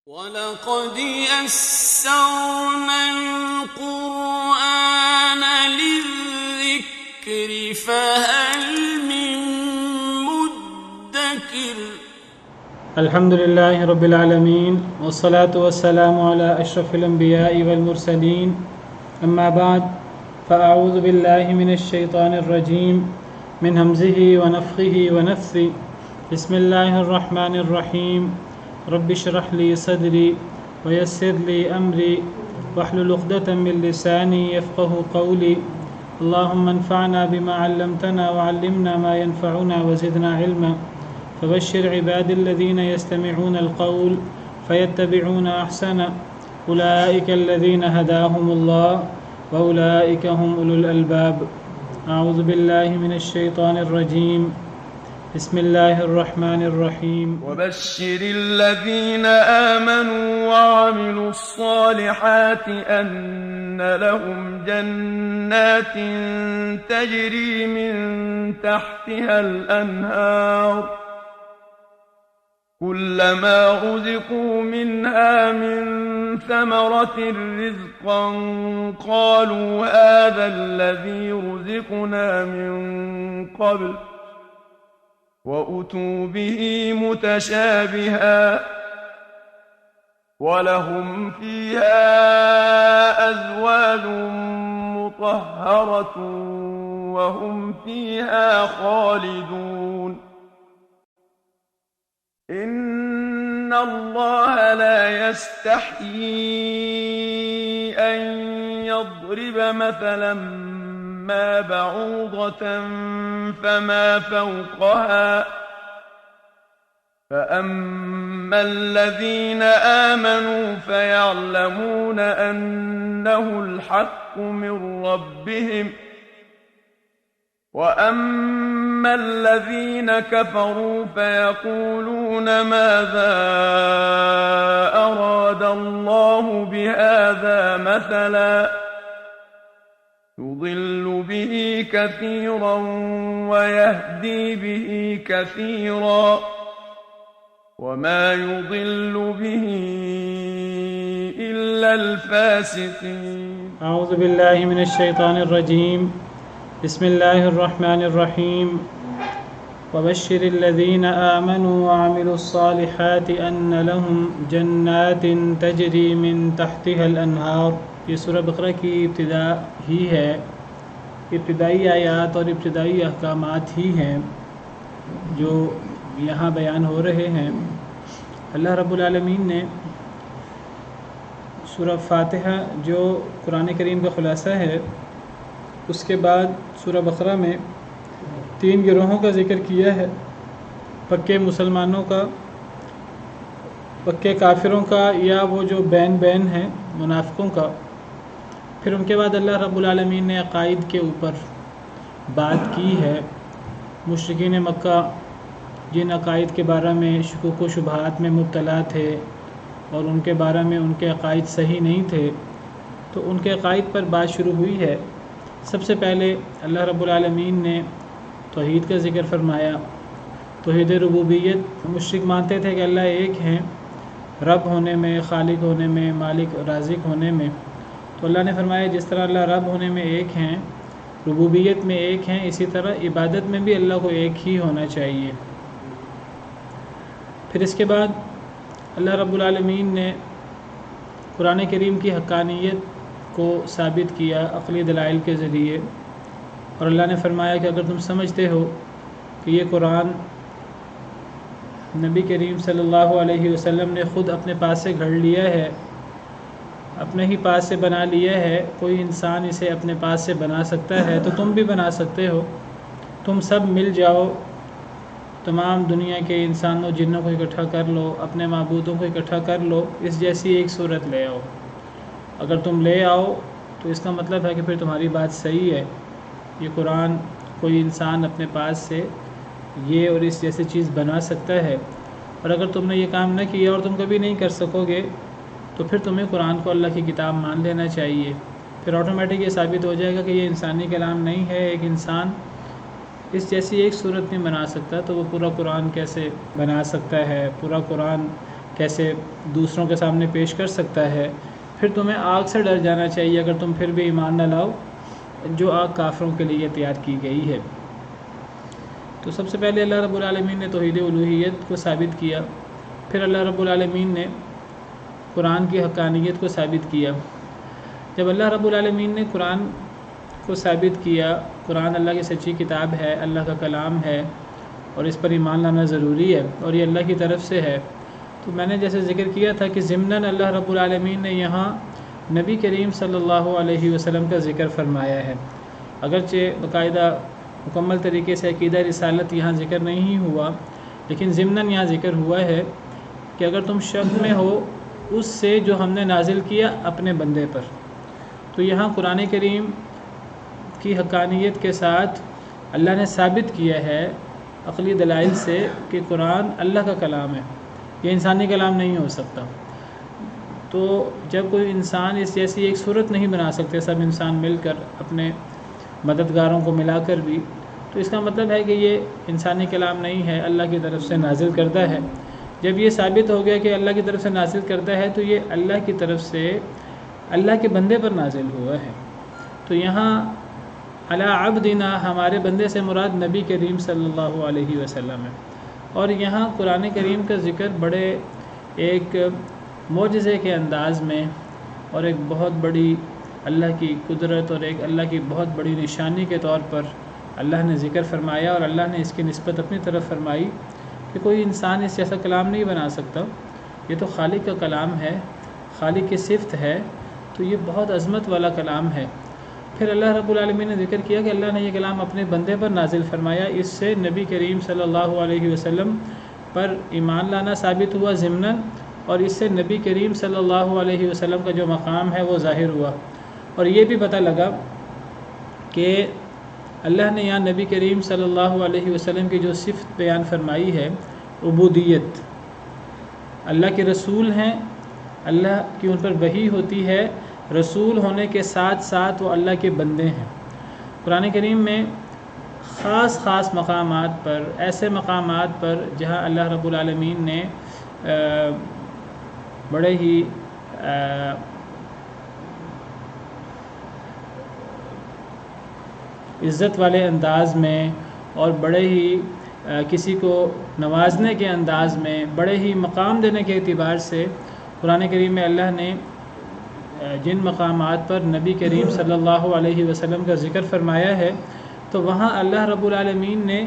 وَلَقَدْ يَسَّرْنَا الْقُرْآنَ لِلذِّكْرِ فَهَلْ مِن مُّدَّكِرٍ الحمد لله رب العالمين والصلاة والسلام على أشرف الأنبياء والمرسلين أما بعد فأعوذ بالله من الشيطان الرجيم من همزه ونفخه ونفثه بسم الله الرحمن الرحيم رب اشرح لي صدري ويسر لي أمري واحلل عقدة من لساني يفقه قولي اللهم انفعنا بما علمتنا وعلمنا ما ينفعنا وزدنا علما فبشر عبادي الذين يستمعون القول فيتبعون أحسنه أولئك الذين هداهم الله وأولئك هم أولو الألباب أعوذ بالله من الشيطان الرجيم بسم الله الرحمن الرحيم وبشر الذين آمنوا وعملوا الصالحات أن لهم جنات تجري من تحتها الأنهار كلما رزقوا منها من ثمرة رزقا قالوا هذا الذي رزقنا من قبل وأتوا به متشابها ولهم فيها أزواج مطهرة وهم فيها خالدون إن الله لا يستحيي أن يضرب مثلا ما بعوضة فما فوقها فأما الذين آمنوا فيعلمون أنه الحق من ربهم وأما الذين كفروا فيقولون ماذا أراد الله بهذا مثلا يضل به كثيرا ويهدي به كثيرا وما يضل به إلا الفاسقين أعوذ بالله من الشيطان الرجيم بسم الله الرحمن الرحيم وبشر الذين آمنوا وعملوا الصالحات أن لهم جنات تجري من تحتها الأنهار. یہ سورہ بقرہ کی ابتدا ہی ہے، ابتدائی آیات اور ابتدائی احکامات ہی ہیں جو یہاں بیان ہو رہے ہیں۔ اللہ رب العالمین نے سورہ فاتحہ جو قرآن کریم کا خلاصہ ہے، اس کے بعد سورہ بقرہ میں 3 گروہوں کا ذکر کیا ہے، پکے مسلمانوں کا، پکے کافروں کا، یا وہ جو بین ہیں منافقوں کا۔ پھر ان کے بعد اللہ رب العالمین نے عقائد کے اوپر بات کی ہے۔ مشرکین مکہ جن عقائد کے بارے میں شکوک و شبہات میں مبتلا تھے اور ان کے بارے میں ان کے عقائد صحیح نہیں تھے، تو ان کے عقائد پر بات شروع ہوئی ہے۔ سب سے پہلے اللہ رب العالمین نے توحید کا ذکر فرمایا، توحید ربوبیت۔ مشرک مانتے تھے کہ اللہ ایک ہیں، رب ہونے میں، خالق ہونے میں، مالک رازق ہونے میں۔ تو اللہ نے فرمایا جس طرح اللہ رب ہونے میں ایک ہیں، ربوبیت میں ایک ہیں، اسی طرح عبادت میں بھی اللہ کو ایک ہی ہونا چاہیے۔ پھر اس کے بعد اللہ رب العالمین نے قرآن کریم کی حقانیت کو ثابت کیا عقلی دلائل کے ذریعے، اور اللہ نے فرمایا کہ اگر تم سمجھتے ہو کہ یہ قرآن نبی کریم صلی اللہ علیہ وسلم نے خود اپنے پاس سے گھڑ لیا ہے، اپنے ہی پاس سے بنا لیا ہے، کوئی انسان اسے اپنے پاس سے بنا سکتا ہے تو تم بھی بنا سکتے ہو۔ تم سب مل جاؤ، تمام دنیا کے انسانوں جنوں کو اکٹھا کر لو، اپنے معبودوں کو اکٹھا کر لو، اس جیسی ایک صورت لے آؤ۔ اگر تم لے آؤ تو اس کا مطلب ہے کہ پھر تمہاری بات صحیح ہے، یہ قرآن کوئی انسان اپنے پاس سے یہ اور اس جیسی چیز بنا سکتا ہے۔ اور اگر تم نے یہ کام نہ کیا اور تم کبھی نہیں کر سکو گے تو پھر تمہیں قرآن کو اللہ کی کتاب مان لینا چاہیے۔ پھر آٹومیٹک یہ ثابت ہو جائے گا کہ یہ انسانی کلام نہیں ہے، ایک انسان اس جیسی ایک صورت نہیں بنا سکتا، تو وہ پورا قرآن کیسے بنا سکتا ہے؟ پورا قرآن کیسے دوسروں کے سامنے پیش کر سکتا ہے، پھر تمہیں آگ سے ڈر جانا چاہیے اگر تم پھر بھی ایمان نہ لاؤ، جو آگ کافروں کے لیے تیار کی گئی ہے۔ تو سب سے پہلے اللہ رب العالمین نے توحید الوہیت کو ثابت کیا، پھر اللہ رب العالمین نے قرآن کی حقانیت کو ثابت کیا۔ جب اللہ رب العالمین نے قرآن کو ثابت کیا، قرآن اللہ کی سچی کتاب ہے، اللہ کا کلام ہے اور اس پر ایمان لانا ضروری ہے اور یہ اللہ کی طرف سے ہے، تو میں نے جیسے ذکر کیا تھا کہ ضمناً اللہ رب العالمین نے یہاں نبی کریم صلی اللہ علیہ وسلم کا ذکر فرمایا ہے۔ اگرچہ باقاعدہ مکمل طریقے سے عقیدہ رسالت یہاں ذکر نہیں ہوا، لیکن ضمناً یہاں ذکر ہوا ہے کہ اگر تم شک میں ہو اس سے جو ہم نے نازل کیا اپنے بندے پر، تو یہاں قرآن کریم کی حقانیت کے ساتھ اللہ نے ثابت کیا ہے عقلی دلائل سے کہ قرآن اللہ کا کلام ہے، یہ انسانی کلام نہیں ہو سکتا۔ تو جب کوئی انسان اس جیسی ایک صورت نہیں بنا سکتے سب انسان مل کر اپنے مددگاروں کو ملا کر بھی، تو اس کا مطلب ہے کہ یہ انسانی کلام نہیں ہے، اللہ کی طرف سے نازل کردہ ہے۔ جب یہ ثابت ہو گیا کہ اللہ کی طرف سے نازل کردہ ہے تو یہ اللہ کی طرف سے اللہ کے بندے پر نازل ہوا ہے۔ تو یہاں علی عبدنا ہمارے بندے سے مراد نبی کریم صلی اللہ علیہ وسلم ہے، اور یہاں قرآن کریم کا ذکر بڑے ایک معجزے کے انداز میں اور ایک بہت بڑی اللہ کی قدرت اور ایک اللہ کی بہت بڑی نشانی کے طور پر اللہ نے ذکر فرمایا، اور اللہ نے اس کی نسبت اپنی طرف فرمائی کہ کوئی انسان اس جیسا کلام نہیں بنا سکتا، یہ تو خالق کا کلام ہے، خالق کی صفت ہے، تو یہ بہت عظمت والا کلام ہے۔ پھر اللہ رب العالمین نے ذکر کیا کہ اللہ نے یہ کلام اپنے بندے پر نازل فرمایا، اس سے نبی کریم صلی اللہ علیہ وسلم پر ایمان لانا ثابت ہوا ضمناً، اور اس سے نبی کریم صلی اللہ علیہ وسلم کا جو مقام ہے وہ ظاہر ہوا، اور یہ بھی پتہ لگا کہ اللہ نے یہاں نبی کریم صلی اللہ علیہ وسلم کی جو صفت بیان فرمائی ہے عبودیت، اللہ کے رسول ہیں، اللہ کی ان پر وحی ہوتی ہے، رسول ہونے کے ساتھ ساتھ وہ اللہ کے بندے ہیں۔ قرآن کریم میں خاص خاص مقامات پر، ایسے مقامات پر جہاں اللہ رب العالمین نے بڑے ہی عزت والے انداز میں اور بڑے ہی کسی کو نوازنے کے انداز میں، بڑے ہی مقام دینے کے اعتبار سے قرآن کریم میں اللہ نے جن مقامات پر نبی کریم صلی اللہ علیہ وسلم کا ذکر فرمایا ہے، تو وہاں اللہ رب العالمین نے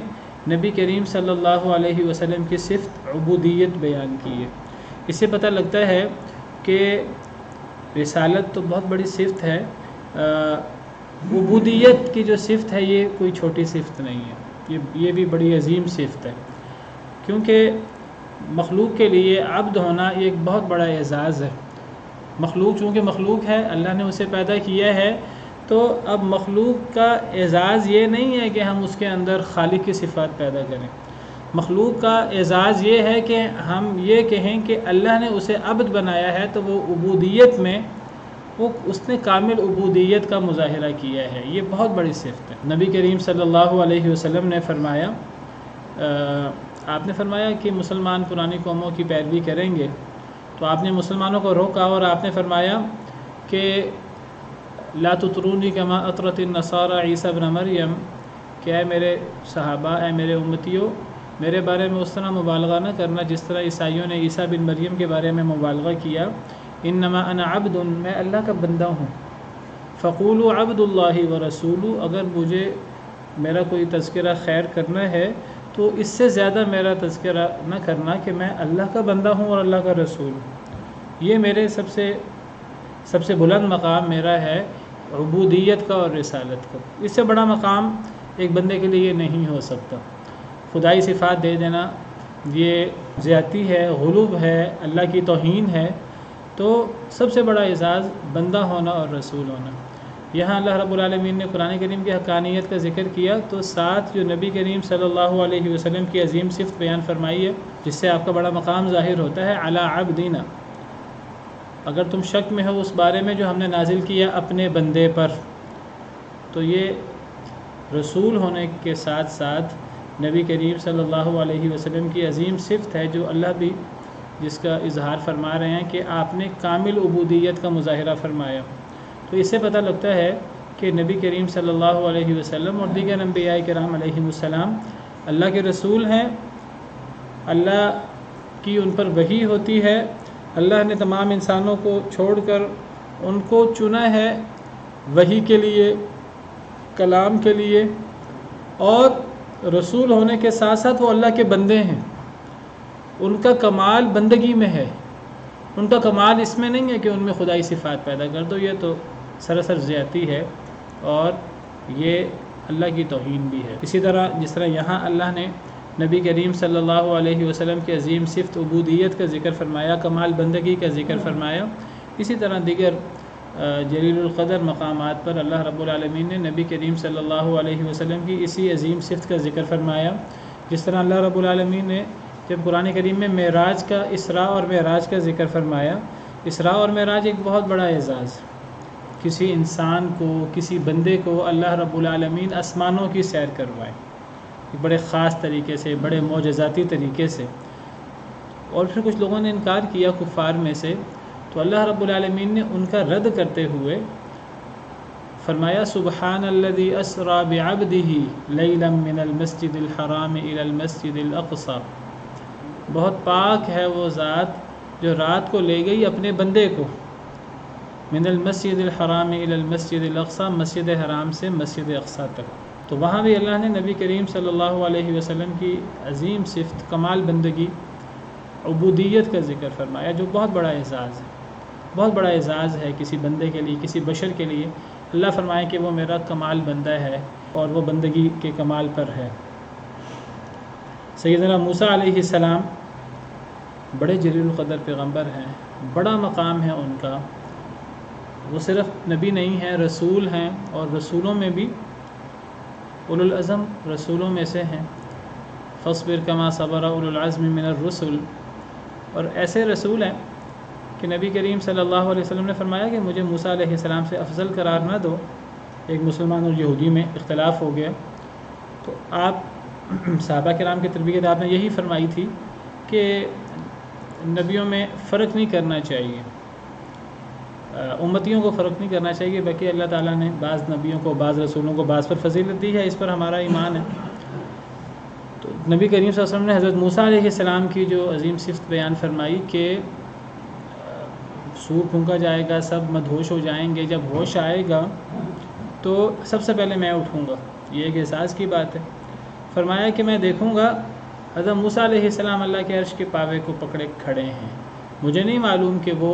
نبی کریم صلی اللہ علیہ وسلم کی صفت عبودیت بیان کی ہے۔ اس سے پتہ لگتا ہے کہ رسالت تو بہت بڑی صفت ہے، عبودیت کی جو صفت ہے یہ کوئی چھوٹی صفت نہیں ہے، یہ بھی بڑی عظیم صفت ہے، کیونکہ مخلوق کے لیے عبد ہونا یہ ایک بہت بڑا اعزاز ہے۔ مخلوق چونکہ مخلوق ہے، اللہ نے اسے پیدا کیا ہے، تو اب مخلوق کا اعزاز یہ نہیں ہے کہ ہم اس کے اندر خالق کی صفات پیدا کریں، مخلوق کا اعزاز یہ ہے کہ ہم یہ کہیں کہ اللہ نے اسے عبد بنایا ہے، تو وہ عبودیت میں اس نے کامل عبودیت کا مظاہرہ کیا ہے، یہ بہت بڑی صفت ہے۔ نبی کریم صلی اللہ علیہ وسلم نے فرمایا، آپ نے فرمایا کہ مسلمان پرانی قوموں کی پیروی کریں گے، تو آپ نے مسلمانوں کو روکا اور آپ نے فرمایا کہ لا تطرونی کما اطرت النصارى عیسی ابن مریم، کہ اے میرے صحابہ، اے میرے امتیوں، میرے بارے میں اس طرح مبالغہ نہ کرنا جس طرح عیسائیوں نے عیسیٰ بن مریم کے بارے میں مبالغہ کیا۔ انما انا عبد، میں اللہ کا بندہ ہوں، فقولوا عبد اللہ ورسولہ، اگر مجھے میرا کوئی تذکرہ خیر کرنا ہے تو اس سے زیادہ میرا تذکرہ نہ کرنا کہ میں اللہ کا بندہ ہوں اور اللہ کا رسول ہوں، یہ میرے سب سے بلند مقام میرا ہے عبودیت کا اور رسالت کا۔ اس سے بڑا مقام ایک بندے کے لیے نہیں ہو سکتا۔ خدائی صفات دے دینا یہ زیادتی ہے، غلوب ہے، اللہ کی توہین ہے، تو سب سے بڑا اعزاز بندہ ہونا اور رسول ہونا۔ یہاں اللہ رب العالمین نے قرآن کریم کی حقانیت کا ذکر کیا، تو ساتھ جو نبی کریم صلی اللہ علیہ وسلم کی عظیم صفت بیان فرمائی ہے، جس سے آپ کا بڑا مقام ظاہر ہوتا ہے، علی عبدنا، اگر تم شک میں ہو اس بارے میں جو ہم نے نازل کیا اپنے بندے پر، تو یہ رسول ہونے کے ساتھ ساتھ نبی کریم صلی اللہ علیہ وسلم کی عظیم صفت ہے، جو اللہ بھی جس کا اظہار فرما رہے ہیں کہ آپ نے کامل عبودیت کا مظاہرہ فرمایا۔ تو اس سے پتہ لگتا ہے کہ نبی کریم صلی اللہ علیہ وسلم اور دیگر انبیاء کرام علیہم السلام اللہ کے رسول ہیں، اللہ کی ان پر وحی ہوتی ہے، اللہ نے تمام انسانوں کو چھوڑ کر ان کو چنا ہے وحی کے لیے، کلام کے لیے، اور رسول ہونے کے ساتھ ساتھ وہ اللہ کے بندے ہیں۔ ان کا کمال بندگی میں ہے، ان کا کمال اس میں نہیں ہے کہ ان میں خدائی صفات پیدا کر دو، یہ تو سراسر زیادتی ہے اور یہ اللہ کی توہین بھی ہے۔ اسی طرح جس طرح یہاں اللہ نے نبی کریم صلی اللہ علیہ وسلم کی عظیم صفت عبودیت کا ذکر فرمایا، کمال بندگی کا ذکر فرمایا، اسی طرح دیگر جلیل القدر مقامات پر اللہ رب العالمین نے نبی کریم صلی اللہ علیہ وسلم کی اسی عظیم صفت کا ذکر فرمایا۔ جس طرح اللہ رب العالمین نے جب قرآن کریم میں معراج کا، اسراء اور معراج کا ذکر فرمایا، اسراء اور معراج ایک بہت بڑا اعزاز، کسی انسان کو، کسی بندے کو اللہ رب العالمین آسمانوں کی سیر کروائے بڑے خاص طریقے سے، بڑے معجزاتی طریقے سے۔ اور پھر کچھ لوگوں نے انکار کیا کفار میں سے، تو اللہ رب العالمین نے ان کا رد کرتے ہوئے فرمایا سبحان الذی اسری بعبدہ لیلا من المسجد الحرام الی المسجد الاقصی، بہت پاک ہے وہ ذات جو رات کو لے گئی اپنے بندے کو من المسجد الحرام الی المسجد الاقصی، مسجد حرام سے مسجد اقصی تک۔ تو وہاں بھی اللہ نے نبی کریم صلی اللہ علیہ وسلم کی عظیم صفت کمال بندگی، عبودیت کا ذکر فرمایا، جو بہت بڑا اعزاز ہے، بہت بڑا اعزاز ہے کسی بندے کے لیے، کسی بشر کے لیے۔ اللہ فرمائے کہ وہ میرا کمال بندہ ہے اور وہ بندگی کے کمال پر ہے۔ سیدنا موسیٰ علیہ السلام بڑے جلیل القدر پیغمبر ہیں، بڑا مقام ہے ان کا، وہ صرف نبی نہیں ہیں، رسول ہیں، اور رسولوں میں بھی اولو العزم رسولوں میں سے ہیں۔ فاصبر کما صبر اولو العزم من الرسل، اور ایسے رسول ہیں کہ نبی کریم صلی اللہ علیہ وسلم نے فرمایا کہ مجھے موسیٰ علیہ السلام سے افضل قرار نہ دو۔ ایک مسلمان اور یہودی میں اختلاف ہو گیا، تو آپ صحابہ کرام کی تربیت آپ نے یہی فرمائی تھی کہ نبیوں میں فرق نہیں کرنا چاہیے، امتیوں کو فرق نہیں کرنا چاہیے، بلکہ اللہ تعالیٰ نے بعض نبیوں کو، بعض رسولوں کو بعض پر فضیلت دی ہے، اس پر ہمارا ایمان ہے۔ تو نبی کریم صلی اللہ علیہ وسلم نے حضرت موسیٰ علیہ السلام کی جو عظیم صفت بیان فرمائی کہ سور پھونکا جائے گا، سب مدہوش ہو جائیں گے، جب ہوش آئے گا تو سب سے پہلے میں اٹھوں گا، یہ ایک احساس کی بات ہے۔ فرمایا کہ میں دیکھوں گا حضرت موسیٰ علیہ السلام اللہ کے عرش کے پاوے کو پکڑے کھڑے ہیں، مجھے نہیں معلوم کہ وہ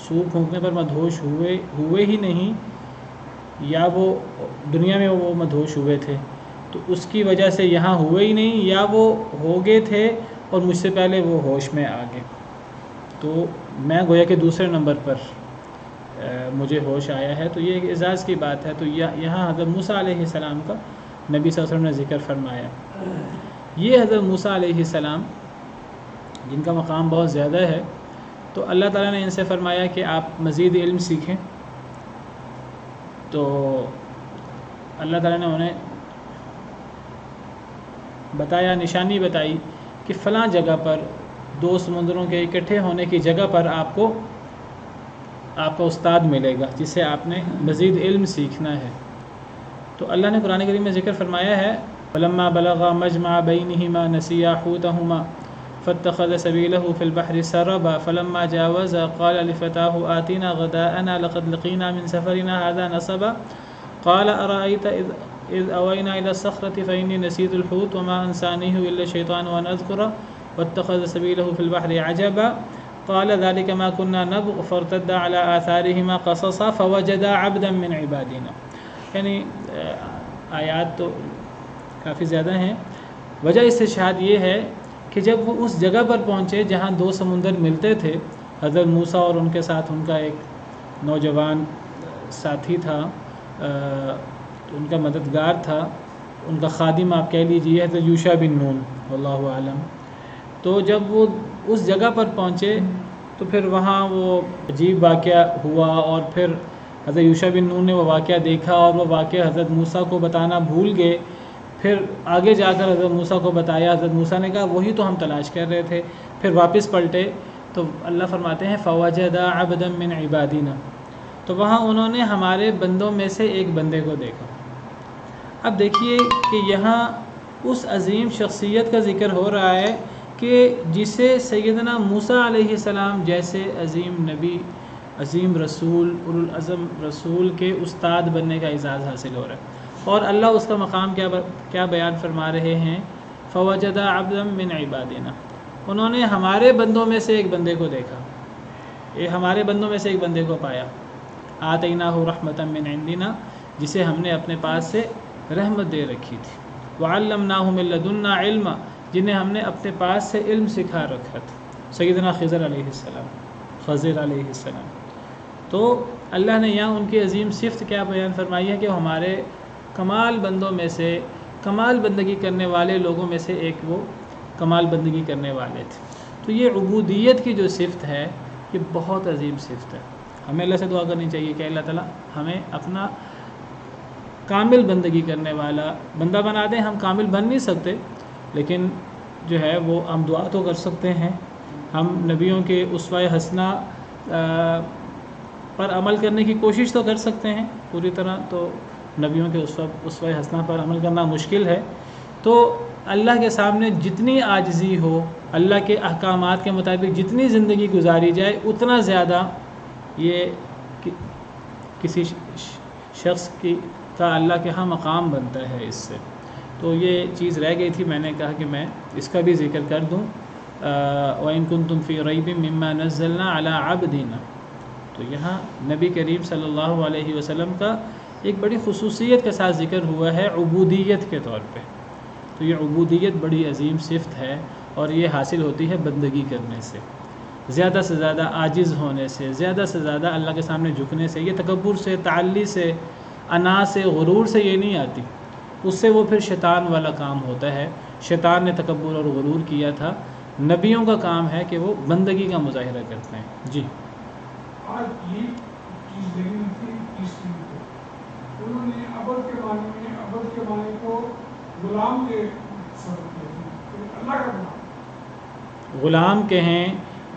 سور پھونکنے پر مدہوش ہوئے ہی نہیں، یا وہ دنیا میں وہ مدہوش ہوئے تھے تو اس کی وجہ سے یہاں ہوئے ہی نہیں، یا وہ ہو گئے تھے اور مجھ سے پہلے وہ ہوش میں آ گئے، تو میں گویا کہ دوسرے نمبر پر مجھے ہوش آیا ہے۔ تو یہ ایک اعزاز کی بات ہے۔ تو یہاں حضرت موسیٰ علیہ السلام کا نبی صلی اللہ علیہ وسلم نے ذکر فرمایا۔ یہ حضرت موسیٰ علیہ السلام جن کا مقام بہت زیادہ ہے، تو اللہ تعالیٰ نے ان سے فرمایا کہ آپ مزید علم سیکھیں، تو اللہ تعالیٰ نے انہیں بتایا، نشانی بتائی کہ فلاں جگہ پر، دو سمندروں کے اکٹھے ہونے کی جگہ پر آپ کا استاد ملے گا جس سے آپ نے مزید علم سیکھنا ہے۔ تو اللہ نے قرآن کریم میں ذکر فرمایا ہے فَلَمَّا بَلَغَا مَجْمَعَ بَيْنِهِمَا نَسِيَا حُوتَهُمَا فَاتَّخَذَ سَبِيلَهُ فِي الْبَحْرِ سَرَبًا فَلَمَّا جَاوَزَا قَالَ لِفَتَاهُ آتِنَا غَدَاءَنَا لَقَدْ لَقِينَا مِنْ سَفَرِنَا هَذَا نَصَبًا قَالَ أَرَأَيْتَ إِذْ أَوَيْنَا إِلَى الصَّخْرَةِ فَإِنِّي نَسِيتُ الْحُوتَ وَمَا أَنسَانِيهُ إِلَّا الشَّيْطَانُ أَنْ أَذْكُرَهُ وَاتَّخَذَ سَبِيلَهُ فِي الْبَحْرِ عَجَبًا قَالَ ذَلِكَ مَا كُنَّا نَبْغِ فَارْتَدَّا عَلَى آثَارِهِمَا قَصَصًا فَوَجَدَا عَبْدًا مِنْ عِبَادِنَا۔ یعنی آیات تو کافی زیادہ ہیں۔ وجہ استشہاد یہ ہے کہ جب وہ اس جگہ پر پہنچے جہاں دو سمندر ملتے تھے، حضرت موسیٰ اور ان کے ساتھ ان کا ایک نوجوان ساتھی تھا، ان کا مددگار تھا، ان کا خادم آپ کہہ لیجیے، حضرت یوشع بن نون واللہ اعلم۔ تو جب وہ اس جگہ پر پہنچے تو پھر وہاں وہ عجیب واقعہ ہوا، اور پھر حضرت یوشع بن نون نے وہ واقعہ دیکھا اور وہ واقعہ حضرت موسیٰ کو بتانا بھول گئے۔ پھر آگے جا کر حضرت موسیٰ کو بتایا، حضرت موسیٰ نے کہا وہی تو ہم تلاش کر رہے تھے، پھر واپس پلٹے تو اللہ فرماتے ہیں فَوَجَدَ عَبْدًا مِّنْ عِبَادِنَا، تو وہاں انہوں نے ہمارے بندوں میں سے ایک بندے کو دیکھا۔ اب دیکھیے کہ یہاں اس عظیم شخصیت کا ذکر ہو رہا ہے کہ جسے سیدنا موسیٰ علیہ السلام جیسے عظیم نبی، عظیم رسول، اولوالعزم رسول کے استاد بننے کا اعزاز حاصل ہو رہا ہے، اور اللہ اس کا مقام کیا بیان فرما رہے ہیں، فَوَجَدَ عَبْدًا مِّنْ عِبَادِنَا، انہوں نے ہمارے بندوں میں سے ایک بندے کو دیکھا، یہ ہمارے بندوں میں سے ایک بندے کو پایا، آتَيْنَاهُ رَحْمَةً مِّنْ عِنْدِنَا، جسے ہم نے اپنے پاس سے رحمت دے رکھی تھی، وَعَلَّمْنَاهُ مِن لَّدُنَّا عِلْمًا، جنہیں ہم نے اپنے پاس سے علم سکھا رکھا تھا، سیدنا خضر علیہ السلام۔ تو اللہ نے یہاں ان کی عظیم صفت کیا بیان فرمائی ہے کہ وہ ہمارے کمال بندوں میں سے، کمال بندگی کرنے والے لوگوں میں سے ایک وہ کمال بندگی کرنے والے تھے۔ تو یہ عبودیت کی جو صفت ہے یہ بہت عظیم صفت ہے، ہمیں اللہ سے دعا کرنی چاہیے کہ اللہ تعالیٰ ہمیں اپنا کامل بندگی کرنے والا بندہ بنا دیں۔ ہم کامل بن نہیں سکتے، لیکن جو ہے وہ ہم دعا تو کر سکتے ہیں، ہم نبیوں کے اسوہ حسنہ پر عمل کرنے کی کوشش تو کر سکتے ہیں، پوری طرح تو نبیوں کے اسوہ حسنہ پر عمل کرنا مشکل ہے۔ تو اللہ کے سامنے جتنی عاجزی ہو، اللہ کے احکامات کے مطابق جتنی زندگی گزاری جائے، اتنا زیادہ یہ کسی شخص کا اللہ کے ہاں مقام بنتا ہے اس سے۔ تو یہ چیز رہ گئی تھی، میں نے کہا کہ میں اس کا بھی ذکر کر دوں، وَإِن كُنتُمْ فِي رَيْبٍ مِّمَّا نَزَّلْنَا عَلَىٰ عَبْدِنَا، تو یہاں نبی کریم صلی اللہ علیہ وسلم کا ایک بڑی خصوصیت کے ساتھ ذکر ہوا ہے عبودیت کے طور پہ۔ تو یہ عبودیت بڑی عظیم صفت ہے، اور یہ حاصل ہوتی ہے بندگی کرنے سے، زیادہ سے زیادہ عاجز ہونے سے، زیادہ سے زیادہ اللہ کے سامنے جھکنے سے۔ یہ تکبر سے، تعلی سے، انا سے، غرور سے یہ نہیں آتی، اس سے وہ پھر شیطان والا کام ہوتا ہے۔ شیطان نے تکبر اور غرور کیا تھا، نبیوں کا کام ہے کہ وہ بندگی کا مظاہرہ کرتے ہیں۔ جی آج یہ چیز دیکھنی تھی تیسری کو، انہوں نے عبد کے معنی میں عبد کے معنی کو غلام کے صرف کیا تھا، اللہ کا غلام، غلام کہیں،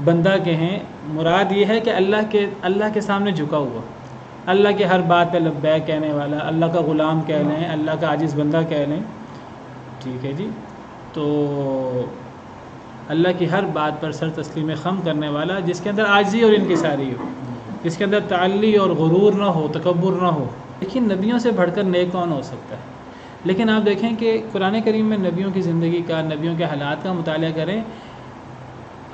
بندہ کہیں، مراد یہ ہے کہ اللہ کے سامنے جھکا ہوا، اللہ کے ہر بات پہ لبیک کہنے والا، اللہ کا غلام کہہ لیں، اللہ کا عاجز بندہ کہہ لیں، ٹھیک ہے جی۔ تو اللہ کی ہر بات پر سر تسلیم خم کرنے والا، جس کے اندر عاجزی اور انکساری ہو، جس کے اندر تعلی اور غرور نہ ہو، تکبر نہ ہو۔ لیکن نبیوں سے بڑھ کر نیک کون ہو سکتا ہے؟ لیکن آپ دیکھیں کہ قرآن کریم میں نبیوں کی زندگی کا، نبیوں کے حالات کا مطالعہ کریں،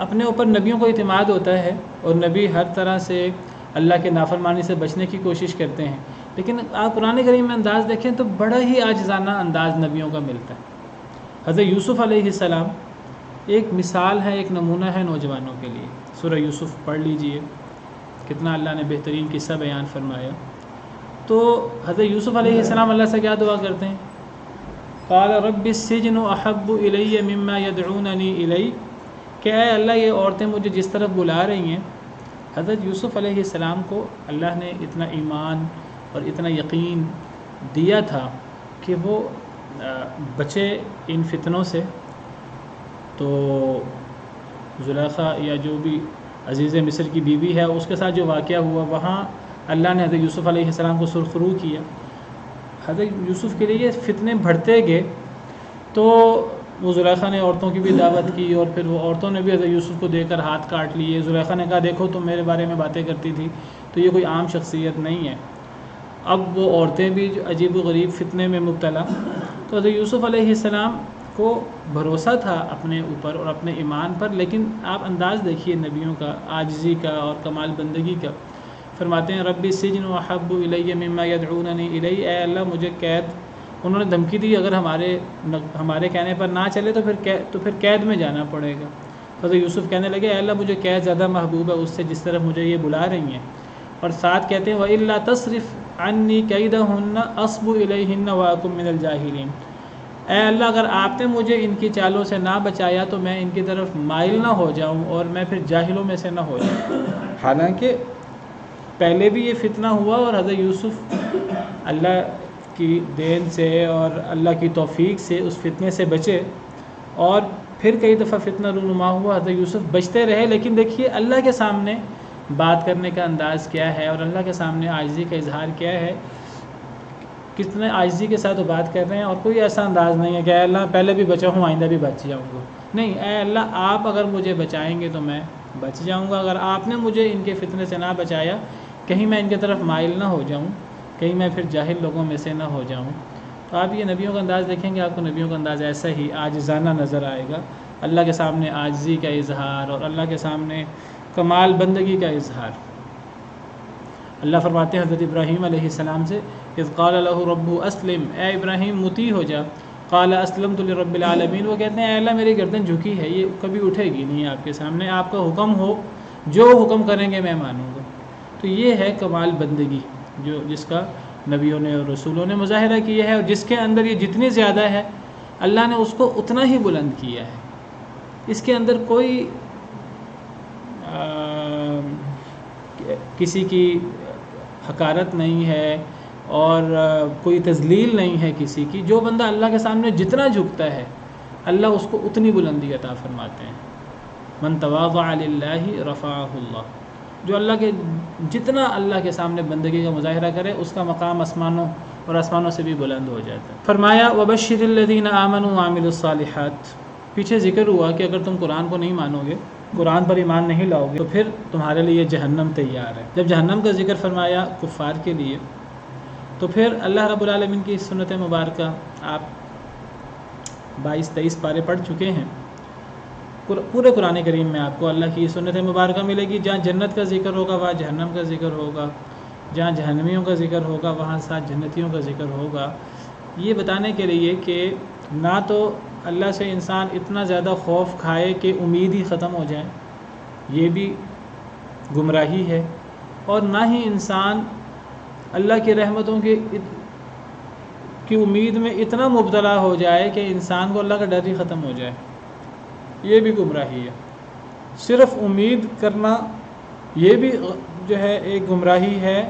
اپنے اوپر نبیوں کو اعتماد ہوتا ہے، اور نبی ہر طرح سے اللہ کے نافرمانی سے بچنے کی کوشش کرتے ہیں، لیکن آپ قرآن کریم میں انداز دیکھیں تو بڑا ہی عاجزانہ انداز نبیوں کا ملتا ہے۔ حضرت یوسف علیہ السلام ایک مثال ہے، ایک نمونہ ہے نوجوانوں کے لیے۔ سورہ یوسف پڑھ لیجئے، کتنا اللہ نے بہترین قصہ بیان فرمایا۔ تو حضرت یوسف علیہ السلام اللہ سے کیا دعا کرتے ہیں؟ قال رب السجن احب الی مما یدعوننی الی، کہ اے اللہ یہ عورتیں مجھے جس طرف بلا رہی ہیں۔ حضرت یوسف علیہ السلام کو اللہ نے اتنا ایمان اور اتنا یقین دیا تھا کہ وہ بچے ان فتنوں سے۔ تو زلیخا یا جو بھی عزیز مصر کی بیوی ہے، اس کے ساتھ جو واقعہ ہوا، وہاں اللہ نے حضرت یوسف علیہ السلام کو سرخرو کیا۔ حضرت یوسف کے لیے یہ فتنے بڑھتے گئے، تو وہ زلیخا نے عورتوں کی بھی دعوت کی، اور پھر وہ عورتوں نے بھی حضرت یوسف کو دے کر ہاتھ کاٹ لیے۔ زلیخا نے کہا دیکھو تم میرے بارے میں باتیں کرتی تھی، تو یہ کوئی عام شخصیت نہیں ہے۔ اب وہ عورتیں بھی عجیب و غریب فتنے میں مبتلا۔ تو حضرت یوسف علیہ السلام کو بھروسہ تھا اپنے اوپر اور اپنے ایمان پر، لیکن آپ انداز دیکھیے نبیوں کا، عاجزی کا اور کمال بندگی کا۔ فرماتے ہیں ربی السجن احب الی مما یدعوننی الی، اے اللہ مجھے قید، انہوں نے دھمکی دی اگر ہمارے کہنے پر نہ چلے تو پھر قید میں جانا پڑے گا۔ حضرت یوسف کہنے لگے اے اللہ مجھے قید زیادہ محبوب ہے اس سے جس طرف مجھے یہ بلا رہی ہیں، اور ساتھ کہتے ہیں وَإِلَّا تَصْرِفْ عَنِّي كَيْدَهُنَّ أَصْبُ إِلَيْهِنَّ وَأَكُن مِّنَ الْجَاهِلِينَ، اے اللہ اگر آپ نے مجھے ان کی چالوں سے نہ بچایا تو میں ان کی طرف مائل نہ ہو جاؤں اور میں پھر جاہلوں میں سے نہ ہو جاؤں۔ حالانکہ پہلے بھی یہ فتنہ ہوا، اور حضرت یوسف اللہ کی دین سے اور اللہ کی توفیق سے اس فتنے سے بچے، اور پھر کئی دفعہ فتنہ رونما ہوا، حضرت یوسف بچتے رہے، لیکن دیکھیے اللہ کے سامنے بات کرنے کا انداز کیا ہے اور اللہ کے سامنے عاجزی کا اظہار کیا ہے، کتنے عاجزی کے ساتھ وہ بات کر رہے ہیں، اور کوئی ایسا انداز نہیں ہے کہ اے اللہ پہلے بھی بچا ہوں آئندہ بھی بچ جاؤں گا، نہیں، اے اللہ آپ اگر مجھے بچائیں گے تو میں بچ جاؤں گا، اگر آپ نے مجھے ان کے فتنے سے نہ بچایا، کہیں میں ان کی طرف مائل نہ ہو جاؤں، کہیں میں پھر جاہل لوگوں میں سے نہ ہو جاؤں۔ تو آپ یہ نبیوں کا انداز دیکھیں گے، آپ کو نبیوں کا انداز ایسا ہی عاجزانہ نظر آئے گا، اللہ کے سامنے عاجزی کا اظہار اور اللہ کے سامنے کمال بندگی کا اظہار۔ اللہ فرماتے ہیں حضرت ابراہیم علیہ السلام سے، اذ قال له رب اسلم، اے ابراہیم مطیع ہو جا، قال اسلمت لرب العالمین، وہ کہتے ہیں اے اللہ میری گردن جھکی ہے، یہ کبھی اٹھے گی نہیں آپ کے سامنے، آپ کا حکم ہو، جو حکم کریں گے میں مانوں گا۔ تو یہ ہے کمال بندگی جو جس کا نبیوں نے اور رسولوں نے مظاہرہ کیا ہے، اور جس کے اندر یہ جتنی زیادہ ہے اللہ نے اس کو اتنا ہی بلند کیا ہے، اس کے اندر کوئی کسی کی حقارت نہیں ہے اور کوئی تذلیل نہیں ہے کسی کی۔ جو بندہ اللہ کے سامنے جتنا جھکتا ہے اللہ اس کو اتنی بلندی عطا فرماتے ہیں۔ من تواضع للہ رفعہ اللہ، جو اللہ کے جتنا اللہ کے سامنے بندگی کا مظاہرہ کرے اس کا مقام آسمانوں سے بھی بلند ہو جاتا ہے۔ فرمایا وبشر الذین آمنوا وعملوا الصالحات، پیچھے ذکر ہوا کہ اگر تم قرآن کو نہیں مانو گے، قرآن پر ایمان نہیں لاؤ گے، تو پھر تمہارے لیے جہنم تیار ہے۔ جب جہنم کا ذکر فرمایا کفار کے لیے، تو پھر اللہ رب العالمین کی سنت مبارکہ آپ 22-23 پارے پڑھ چکے ہیں، پورے قرآن کریم میں آپ کو اللہ کی سنت مبارکہ ملے گی، جہاں جنت کا ذکر ہوگا وہاں جہنم کا ذکر ہوگا، جہاں جہنمیوں کا ذکر ہوگا وہاں ساتھ جنتیوں کا ذکر ہوگا، یہ بتانے کے لیے کہ نہ تو اللہ سے انسان اتنا زیادہ خوف کھائے کہ امید ہی ختم ہو جائے، یہ بھی گمراہی ہے، اور نہ ہی انسان اللہ کی رحمتوں کی امید میں اتنا مبتلا ہو جائے کہ انسان کو اللہ کا ڈر ہی ختم ہو جائے، یہ بھی گمراہی ہے۔ صرف امید کرنا یہ بھی جو ہے ایک گمراہی ہے،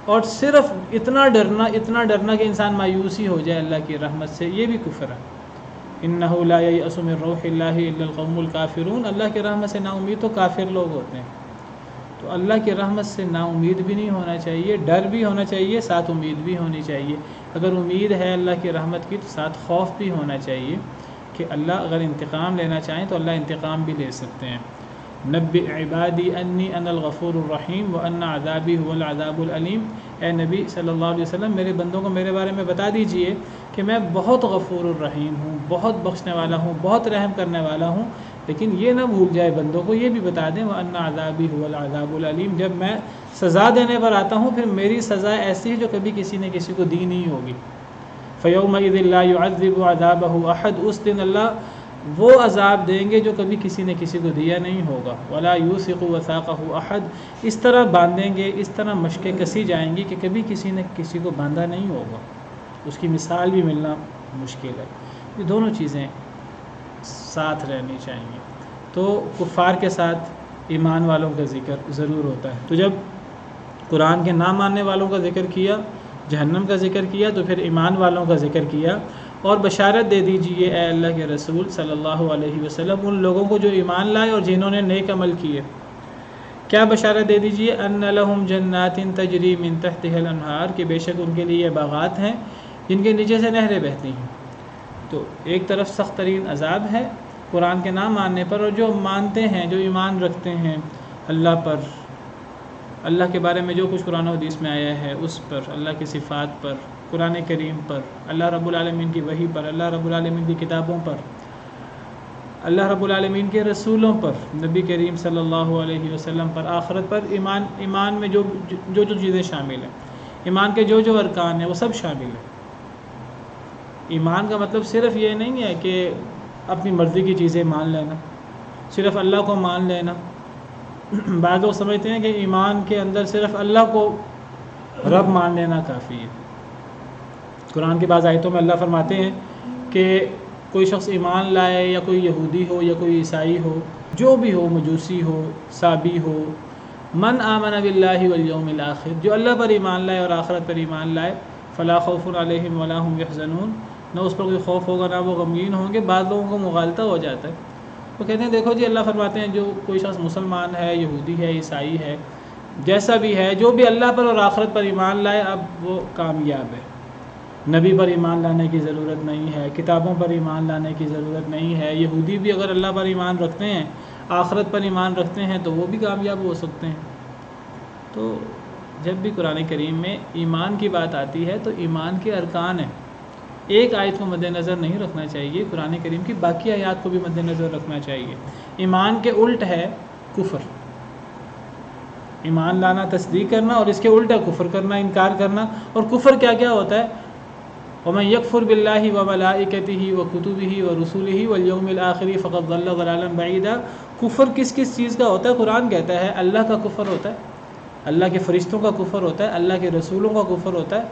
اور صرف اتنا ڈرنا کہ انسان مایوس ہی ہو جائے اللہ کی رحمت سے، یہ بھی کفر ہے۔ انہ لا ییأس من روح اللہ الا القوم الکافرون، اللہ کی رحمت سے نا امید تو کافر لوگ ہوتے ہیں۔ تو اللہ کی رحمت سے نا امید بھی نہیں ہونا چاہیے، ڈر بھی ہونا چاہیے، ساتھ امید بھی ہونی چاہیے۔ اگر امید ہے اللہ کی رحمت کی تو ساتھ خوف بھی ہونا چاہیے کہ اللہ اگر انتقام لینا چاہیں تو اللہ انتقام بھی لے سکتے ہیں۔ نبئ عبادی انی انا الغفور الرحیم وان عذابی هو العذاب العلیم، اے نبی صلی اللہ علیہ وسلم میرے بندوں کو میرے بارے میں بتا دیجئے کہ میں بہت غفور الرحیم ہوں، بہت بخشنے والا ہوں، بہت رحم کرنے والا ہوں، لیکن یہ نہ بھول جائے بندوں کو یہ بھی بتا دیں وان عذابی هو العذاب العلیم، جب میں سزا دینے پر آتا ہوں پھر میری سزا ایسی ہے جو کبھی کسی نے کسی کو دی نہیں ہوگی۔ فَيَوْمَئِذٍ لَا يُعَذِّبُ عَذَابَهُ أَحَدٌ، اس دن اللہ وہ عذاب دیں گے جو کبھی کسی نے کسی کو دیا نہیں ہوگا۔ وَلَا يُوثِقُ وَثَاقَهُ أَحَدٌ، اس طرح باندھیں گے، اس طرح مشقیں کسی جائیں گی کہ کبھی کسی نے کسی کو باندھا نہیں ہوگا، اس کی مثال بھی ملنا مشکل ہے۔ یہ دونوں چیزیں ساتھ رہنی چاہیے۔ تو کفار کے ساتھ ایمان والوں کا ذکر ضرور ہوتا ہے۔ تو جب قرآن کے نہ ماننے والوں کا ذکر کیا، جہنم کا ذکر کیا، تو پھر ایمان والوں کا ذکر کیا، اور بشارت دے دیجئے اے اللہ کے رسول صلی اللہ علیہ وسلم ان لوگوں کو جو ایمان لائے اور جنہوں نے نیک عمل کیے۔ کیا بشارت دے دیجئے؟ ان لہم جنات تجری من تحتها الانہار، کہ بے شک ان کے لیے باغات ہیں جن کے نیچے سے نہریں بہتی ہیں۔ تو ایک طرف سخت ترین عذاب ہے قرآن کے نہ ماننے پر، اور جو مانتے ہیں، جو ایمان رکھتے ہیں اللہ پر، اللہ کے بارے میں جو کچھ قرآن و حدیث میں آیا ہے اس پر، اللہ کی صفات پر، قرآن کریم پر، اللہ رب العالمین کی وحی پر، اللہ رب العالمین کی کتابوں پر، اللہ رب العالمین کے رسولوں پر، نبی کریم صلی اللہ علیہ وسلم پر، آخرت پر، ایمان میں جو چیزیں شامل ہیں، ایمان کے جو ارکان ہیں وہ سب شامل ہیں۔ ایمان کا مطلب صرف یہ نہیں ہے کہ اپنی مرضی کی چیزیں مان لینا، صرف اللہ کو مان لینا۔ بعض لوگ سمجھتے ہیں کہ ایمان کے اندر صرف اللہ کو رب مان لینا کافی ہے۔ قرآن کی بعض آیتوں میں اللہ فرماتے ہیں کہ کوئی شخص ایمان لائے، یا کوئی یہودی ہو یا کوئی عیسائی ہو، جو بھی ہو، مجوسی ہو، صابی ہو، من آمن باللہ والیوم الآخر، جو اللہ پر ایمان لائے اور آخرت پر ایمان لائے، فلا خوف علیہم ولا هم یحزنون، نہ اس پر کوئی خوف ہوگا نہ وہ غمگین ہوں گے۔ بعض لوگوں کو مغالطہ ہو جاتا ہے، وہ کہتے ہیں دیکھو جی اللہ فرماتے ہیں جو کوئی شخص مسلمان ہے، یہودی ہے، عیسائی ہے، جیسا بھی ہے، جو بھی اللہ پر اور آخرت پر ایمان لائے اب وہ کامیاب ہے، نبی پر ایمان لانے کی ضرورت نہیں ہے، کتابوں پر ایمان لانے کی ضرورت نہیں ہے۔ یہودی بھی اگر اللہ پر ایمان رکھتے ہیں، آخرت پر ایمان رکھتے ہیں تو وہ بھی کامیاب ہو سکتے ہیں۔ تو جب بھی قرآن کریم میں ایمان کی بات آتی ہے تو ایمان کے ارکان ہیں، ایک آیت کو مد نظر نہیں رکھنا چاہیے، قرآن کریم کی باقی آیات کو بھی مد نظر رکھنا چاہیے۔ ایمان کے الٹ ہے کفر، ایمان لانا تصدیق کرنا، اور اس کے الٹ ہے کفر کرنا، انکار کرنا۔ اور کفر کیا کیا ہوتا ہے؟ وَمَن يَكْفُرْ بِاللَّهِ وَمَلَائِكَتِهِ وَكُتُبِهِ وَرُسُلِهِ وَالْيَوْمِ الْآخِرِ فَقَدْ ضَلَّ ضَلَالًا بَعِيدًا۔ کفر کس کس چیز کا ہوتا ہے؟ قرآن کہتا ہے اللہ کا کفر ہوتا ہے، اللہ کے فرشتوں کا کفر ہوتا ہے، اللہ کے رسولوں کا کفر ہوتا ہے۔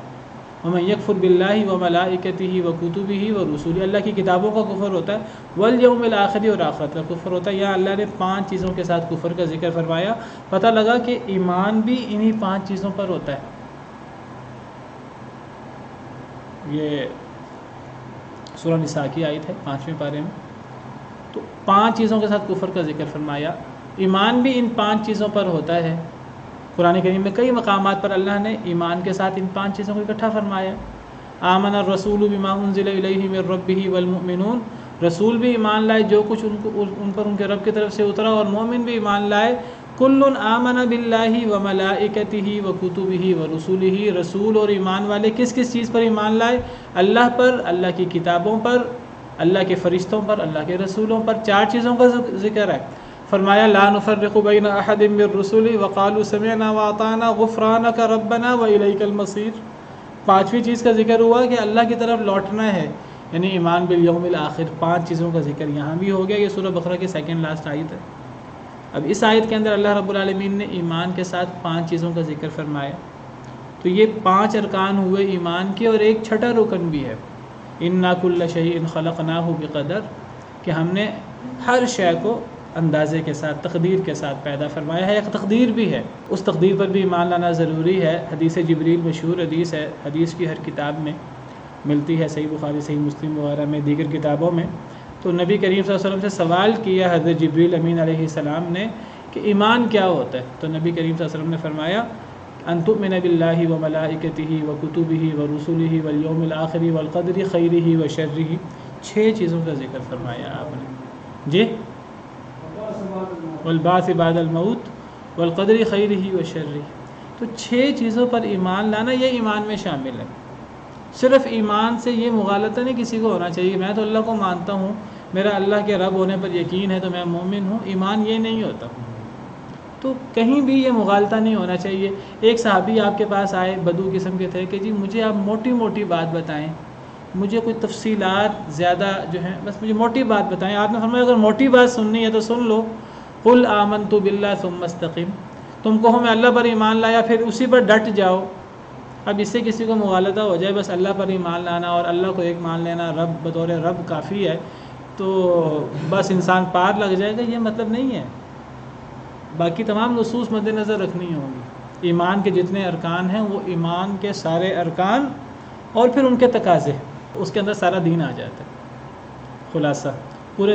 وَمَن يَكْفُرْ بِاللَّهِ وَمَلَائِكَتِهِ وَكُتُبِهِ وَرُسُلِهِ، اللہ کی کتابوں کا کفر ہوتا ہے، وَالْيَوْمِ الْآخِرِ، اور آخرت کا کفر ہوتا ہے۔ یہاں اللہ نے 5 چیزوں کے ساتھ کفر کا ذکر فرمایا، پتہ لگا کہ ایمان بھی انہی 5 چیزوں پر ہوتا ہے۔ یہ سورہ نساء کی آیت ہے 5ویں پارے میں، تو 5 چیزوں کے ساتھ کفر کا ذکر فرمایا۔ ایمان بھی ان 5 چیزوں پر ہوتا ہے۔ قرآن کریم میں کئی مقامات پر اللہ نے ایمان کے ساتھ ان 5 چیزوں کو اکٹھا فرمایا۔ آمن الرسول بما انزل الیہ من ربہ والمؤمنون، رسول بھی ایمان لائے جو کچھ ان پر ان کے رب کی طرف سے اترا، اور مومن بھی ایمان لائے۔ کل آمن باللہ وملائکتہ وکتبہ ورسلہ، رسول اور ایمان والے کس کس چیز پر ایمان لائے؟ اللہ پر، اللہ کی کتابوں پر، اللہ کے فرشتوں پر، اللہ کے رسولوں پر۔ 4 چیزوں کا ذکر ہے۔ فرمایا لا نفرق بین احد من رسلہ وقالوا سمعنا واطعنا غفرانک ربنا والیک المصیر۔ 5ویں چیز کا ذکر ہوا کہ اللہ کی طرف لوٹنا ہے، یعنی ایمان بالیوم الآخر۔ 5 چیزوں کا ذکر یہاں بھی ہو گیا۔ یہ سورہ بقرہ کی 2nd لاسٹ آیت ہے۔ اب اس آیت کے اندر اللہ رب العالمین نے ایمان کے ساتھ 5 چیزوں کا ذکر فرمایا، تو یہ 5 ارکان ہوئے ایمان کے، اور ایک چھٹا رکن بھی ہے، انا کل شیء خلقناہ بقدر، کہ ہم نے ہر شے کو اندازے کے ساتھ، تقدیر کے ساتھ پیدا فرمایا ہے۔ ایک تقدیر بھی ہے، اس تقدیر پر بھی ایمان لانا ضروری ہے۔ حدیث جبریل مشہور حدیث ہے، حدیث کی ہر کتاب میں ملتی ہے، صحیح بخاری، صحیح مسلم وغیرہ میں، دیگر کتابوں میں۔ تو نبی کریم صلی اللہ علیہ وسلم سے سوال کیا حضرت جبریل امین علیہ السلام نے کہ ایمان کیا ہوتا ہے؟ تو نبی کریم صلی اللہ علیہ وسلم نے فرمایا ان تؤمن باللہ وملائکتہ وکتبہ ورسلہ والیوم الآخر والقدر خیرہ وشرہ۔ 6 چیزوں کا ذکر فرمایا آپ نے جی، والبعث بعد الموت والقدر خیرہ وشرہ۔ تو 6 چیزوں پر ایمان لانا یہ ایمان میں شامل ہے۔ صرف ایمان سے یہ مغالطہ نہیں کسی کو ہونا چاہیے میں تو اللہ کو مانتا ہوں، میرا اللہ کے رب ہونے پر یقین ہے تو میں مومن ہوں، ایمان یہ نہیں ہوتا۔ تو کہیں بھی یہ مغالطہ نہیں ہونا چاہیے۔ ایک صحابی آپ کے پاس آئے، بدو قسم کے تھے، کہ جی مجھے آپ موٹی موٹی بات بتائیں، مجھے کوئی تفصیلات زیادہ جو ہیں، بس مجھے موٹی بات بتائیں۔ آپ نے فرمایا اگر موٹی بات سننی ہے تو سن لو، قل آمنت باللہ ثم استقم، تم کہو میں اللہ پر ایمان لایا، پھر اسی پر ڈٹ جاؤ۔ اب اس سے کسی کو مغالطہ ہو جائے بس اللہ پر ایمان لانا اور اللہ کو ایک مان لینا، رب بطور رب کافی ہے، تو بس انسان پار لگ جائے گا، یہ مطلب نہیں ہے۔ باقی تمام نصوص مد نظر رکھنی ہوں گی۔ ایمان کے جتنے ارکان ہیں وہ ایمان کے سارے ارکان اور پھر ان کے تقاضے، اس کے اندر سارا دین آ جاتا ہے، خلاصہ پورا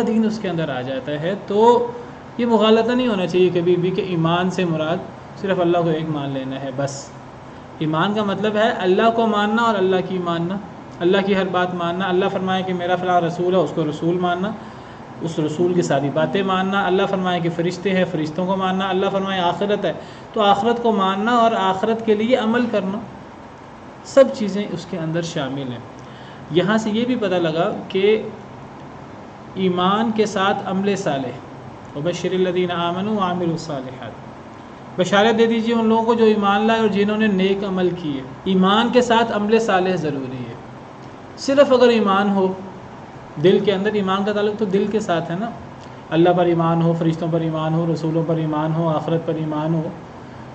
دین اس کے اندر آ جاتا ہے۔ تو یہ مغالطہ نہیں ہونا چاہیے کبھی بھی کہ ایمان سے مراد صرف اللہ کو ایک مان لینا ہے بس۔ ایمان کا مطلب ہے اللہ کو ماننا اور اللہ کی ماننا، اللہ کی ہر بات ماننا۔ اللہ فرمائے کہ میرا فلاں رسول ہے، اس کو رسول ماننا، اس رسول کی ساری باتیں ماننا۔ اللہ فرمائے کہ فرشتے ہیں، فرشتوں کو ماننا۔ اللہ فرمائے آخرت ہے تو آخرت کو ماننا اور آخرت کے لیے عمل کرنا، سب چیزیں اس کے اندر شامل ہیں۔ یہاں سے یہ بھی پتہ لگا کہ ایمان کے ساتھ عمل صالح، وبشر الذین آمنوا وعملوا الصالحات، بشارت دے دیجیے ان لوگوں کو جو ایمان لائے اور جنہوں نے نیک عمل کیے۔ ایمان کے ساتھ عمل صالح ضروری ہے۔ صرف اگر ایمان ہو دل کے اندر، ایمان کا تعلق تو دل کے ساتھ ہے نا، اللہ پر ایمان ہو، فرشتوں پر ایمان ہو، رسولوں پر ایمان ہو، آخرت پر ایمان ہو،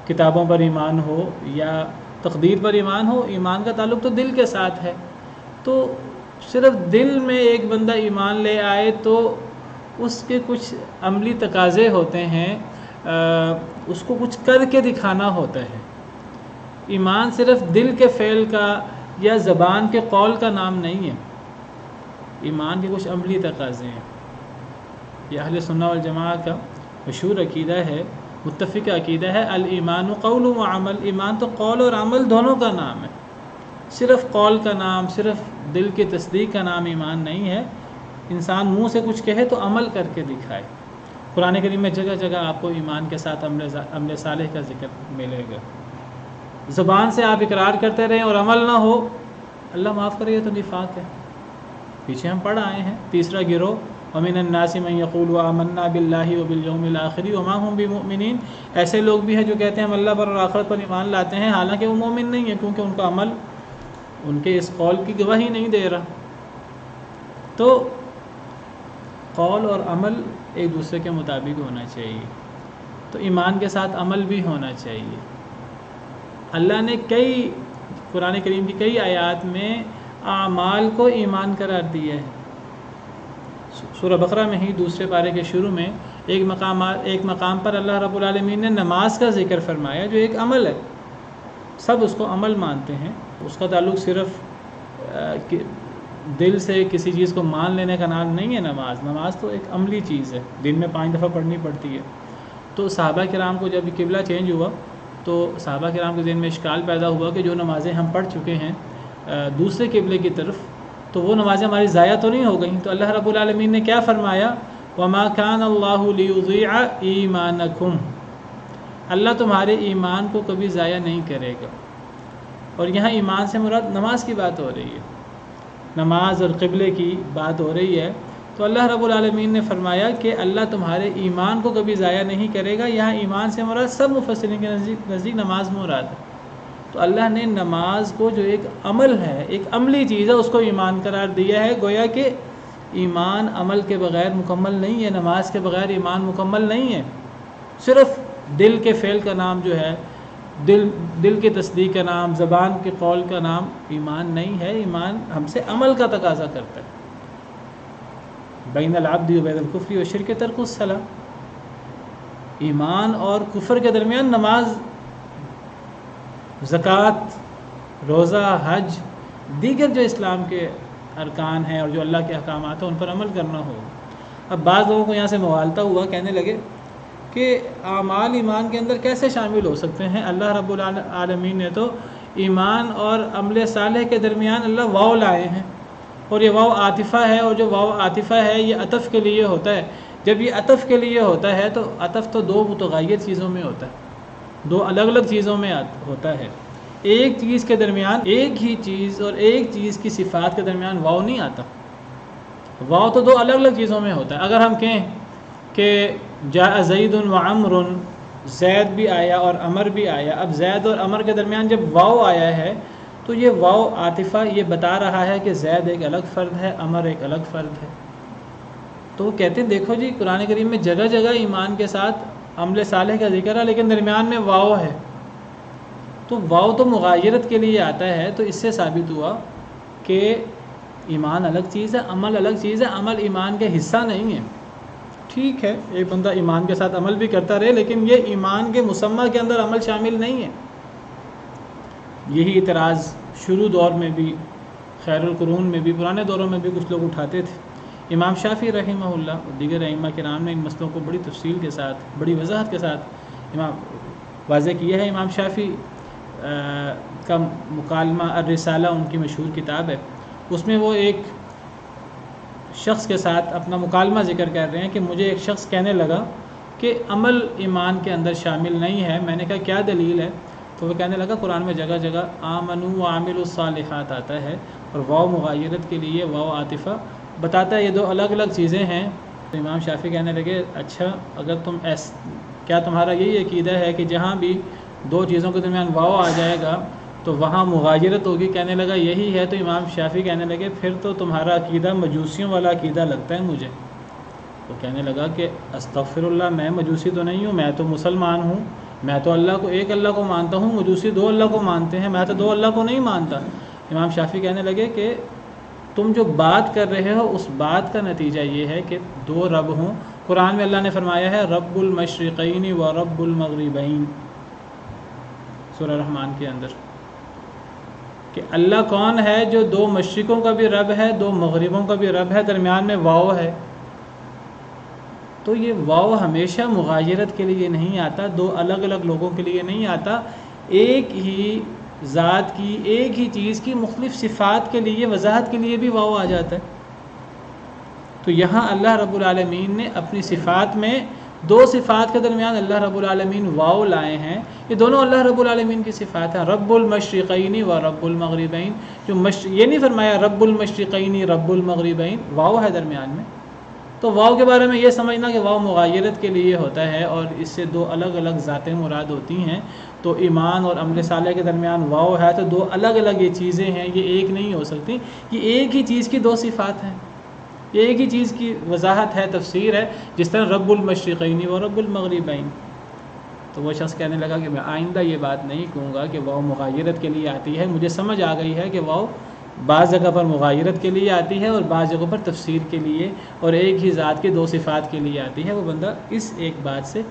کتابوں پر ایمان ہو یا تقدیر پر ایمان ہو، ایمان کا تعلق تو دل کے ساتھ ہے۔ تو صرف دل میں ایک بندہ ایمان لے آئے تو اس کے کچھ عملی تقاضے ہوتے ہیں، اس کو کچھ کر کے دکھانا ہوتا ہے۔ ایمان صرف دل کے فعل کا یا زبان کے قول کا نام نہیں ہے، ایمان کے کچھ عملی تقاضے ہیں۔ یہ اہل سنہ والجماعہ کا مشہور عقیدہ ہے، متفق عقیدہ ہے، الایمان قول و عمل، ایمان تو قول اور عمل دونوں کا نام ہے، صرف قول کا نام، صرف دل کی تصدیق کا نام ایمان نہیں ہے۔ انسان منہ سے کچھ کہے تو عمل کر کے دکھائے۔ قرآن کریم میں جگہ جگہ آپ کو ایمان کے ساتھ عمل صالح کا ذکر ملے گا۔ زبان سے آپ اقرار کرتے رہیں اور عمل نہ ہو، اللہ معاف کرے، یہ تو نفاق ہے۔ پیچھے ہم پڑھ آئے ہیں تیسرا گروہ، وَمِنَ النَّاسِ مَن يَقُولُ آمَنَّا بِاللَّهِ وَبِالْيَوْمِ الْآخِرِ وَمَا هُمْ بِمُؤْمِنِينَ، ایسے لوگ بھی ہیں جو کہتے ہیں ہم اللہ پر اور آخرت پر ایمان لاتے ہیں، حالانکہ وہ مومن نہیں ہیں، کیونکہ ان کا عمل ان کے اس قول کی گواہی نہیں دے رہا۔ تو قول اور عمل ایک دوسرے کے مطابق ہونا چاہیے، تو ایمان کے ساتھ عمل بھی ہونا چاہیے۔ اللہ نے قرآن کریم کی کئی آیات میں اعمال کو ایمان قرار دیا ہے۔ سورہ بقرہ میں ہی دوسرے پارے کے شروع میں ایک مقام پر اللہ رب العالمین نے نماز کا ذکر فرمایا، جو ایک عمل ہے، سب اس کو عمل مانتے ہیں، اس کا تعلق صرف دل سے کسی چیز کو مان لینے کا نام نہیں ہے۔ نماز تو ایک عملی چیز ہے، دن میں 5 دفعہ پڑھنی پڑتی ہے۔ تو صحابہ کرام کو جب قبلہ چینج ہوا تو صحابہ کرام کے ذہن میں اشکال پیدا ہوا کہ جو نمازیں ہم پڑھ چکے ہیں دوسرے قبلے کی طرف، تو وہ نمازیں ہماری ضائع تو نہیں ہو گئیں؟ تو اللہ رب العالمین نے کیا فرمایا؟ وَمَا كَانَ اللَّهُ لِيُضِيعَ إِيمَانَكُمْ، اللہ تمہارے ایمان کو کبھی ضائع نہیں کرے گا۔ اور یہاں ایمان سے مراد نماز کی بات ہو رہی ہے، نماز اور قبلے کی بات ہو رہی ہے۔ تو اللہ رب العالمین نے فرمایا کہ اللہ تمہارے ایمان کو کبھی ضائع نہیں کرے گا۔ یہاں ایمان سے مراد سب مفسرین کے نزدیک نماز مراد ہے۔ تو اللہ نے نماز کو جو ایک عمل ہے، ایک عملی چیز ہے، اس کو ایمان قرار دیا ہے۔ گویا کہ ایمان عمل کے بغیر مکمل نہیں ہے، نماز کے بغیر ایمان مکمل نہیں ہے۔ صرف دل کے فعل کا نام جو ہے، دل کی تصدیق کا نام، زبان کے قول کا نام ایمان نہیں ہے۔ ایمان ہم سے عمل کا تقاضا کرتا ہے۔ بین العبد و بین الکفر و شرک ترک الصلاۃ، ایمان اور کفر کے درمیان نماز، زکوٰۃ، روزہ، حج، دیگر جو اسلام کے ارکان ہیں اور جو اللہ کے احکامات ہیں ان پر عمل کرنا ہوگا۔ اب بعض لوگوں کو یہاں سے مغالطہ ہوا، کہنے لگے کہ اعمال ایمان کے اندر کیسے شامل ہو سکتے ہیں؟ اللہ رب العالمین نے تو ایمان اور عمل صالح کے درمیان اللہ واو لائے ہیں، اور یہ واو عاطفہ ہے، اور جو واو عاطفہ ہے یہ عطف کے لیے ہوتا ہے۔ جب یہ عطف کے لیے ہوتا ہے تو عطف تو دو متغیر چیزوں میں ہوتا ہے، دو الگ الگ چیزوں میں ہوتا ہے۔ ایک چیز کے درمیان، ایک ہی چیز اور ایک چیز کی صفات کے درمیان واو نہیں آتا۔ واو تو دو الگ الگ چیزوں میں ہوتا ہے۔ اگر ہم کہیں کہ جاء زید و عمر، زید بھی آیا اور عمر بھی آیا، اب زید اور عمر کے درمیان جب واو آیا ہے تو یہ واو عاطفہ یہ بتا رہا ہے کہ زید ایک الگ فرد ہے، عمر ایک الگ فرد ہے۔ تو وہ کہتے ہیں دیکھو جی قرآن کریم میں جگہ جگہ ایمان کے ساتھ عمل صالح کا ذکر ہے، لیکن درمیان میں واو ہے۔ تو واو تو مغایرت کے لیے آتا ہے، تو اس سے ثابت ہوا کہ ایمان الگ چیز ہے، عمل الگ چیز ہے، عمل ایمان کے حصہ نہیں ہے۔ ٹھیک ہے، ایک بندہ ایمان کے ساتھ عمل بھی کرتا رہے، لیکن یہ ایمان کے مسمى کے اندر عمل شامل نہیں ہے۔ یہی اعتراض شروع دور میں بھی، خیر القرون میں بھی، پرانے دوروں میں بھی کچھ لوگ اٹھاتے تھے۔ امام شافعی رحمہ اللہ اور دیگر ائمہ کرام نے ان مسئلوں کو بڑی تفصیل کے ساتھ، بڑی وضاحت کے ساتھ واضح کیا ہے۔ امام شافعی کا مکالمہ الرسالہ ان کی مشہور کتاب ہے، اس میں وہ ایک شخص کے ساتھ اپنا مکالمہ ذکر کر رہے ہیں کہ مجھے ایک شخص کہنے لگا کہ عمل ایمان کے اندر شامل نہیں ہے۔ میں نے کہا کیا دلیل ہے؟ تو وہ کہنے لگا قرآن میں جگہ جگہ آمنوا وعملوا الصالحات آتا ہے، اور واو مغایرت کے لیے واو عاطفہ بتاتا ہے یہ دو الگ الگ چیزیں ہیں۔ تو امام شافعی کہنے لگے اچھا اگر کیا تمہارا یہی عقیدہ ہے کہ جہاں بھی دو چیزوں کے درمیان واو آ جائے گا تو وہاں مغایرت ہوگی؟ کہنے لگا یہی ہے۔ تو امام شافعی کہنے لگے پھر تو تمہارا عقیدہ مجوسیوں والا عقیدہ لگتا ہے مجھے۔ وہ کہنے لگا کہ استغفر اللہ، میں مجوسی تو نہیں ہوں، میں تو مسلمان ہوں، میں تو اللہ کو، ایک اللہ کو مانتا ہوں، مجوسی دو اللہ کو مانتے ہیں، میں تو دو اللہ کو نہیں مانتا۔ امام شافعی کہنے لگے کہ تم جو بات کر رہے ہو اس بات کا نتیجہ یہ ہے کہ دو رب ہوں۔ قرآن میں اللہ نے فرمایا ہے رب المشرقین و رب المغربین، سورہ رحمان کے اندر کہ اللہ کون ہے جو دو مشرقوں کا بھی رب ہے، دو مغربوں کا بھی رب ہے، درمیان میں واو ہے. تو یہ واو ہمیشہ مغایرت کے لیے نہیں آتا، دو الگ الگ لوگوں کے لیے نہیں آتا، ایک ہی ذات کی ایک ہی چیز کی مختلف صفات کے لیے وضاحت کے لیے بھی واو آ جاتا ہے. تو یہاں اللہ رب العالمین نے اپنی صفات میں دو صفات کے درمیان اللہ رب العالمین واو لائے ہیں. یہ دونوں اللہ رب العالمین کی صفات ہیں، رب المشرقین و رب المغربین. جو یہ نہیں فرمایا رب المشرقین رب المغربین، واو ہے درمیان میں. تو واو کے بارے میں یہ سمجھنا کہ واو مغایرت کے لیے ہوتا ہے اور اس سے دو الگ الگ ذاتیں مراد ہوتی ہیں. تو ایمان اور عمل صالح کے درمیان واو ہے تو دو الگ الگ یہ چیزیں ہیں، یہ ایک نہیں ہو سکتی. یہ ایک ہی چیز کی دو صفات ہیں، یہ ایک ہی چیز کی وضاحت ہے، تفسیر ہے. جس طرح رب المشرقین و رب المغربین. تو وہ شخص کہنے لگا کہ میں آئندہ یہ بات نہیں کہوں گا کہ واو مغایرت کے لیے آتی ہے. مجھے سمجھ آ گئی ہے کہ واو بعض جگہ پر مغایرت کے لیے آتی ہے اور بعض جگہوں پر تفسیر کے لیے اور ایک ہی ذات کے دو صفات کے لیے آتی ہے. وہ بندہ اس ایک بات سے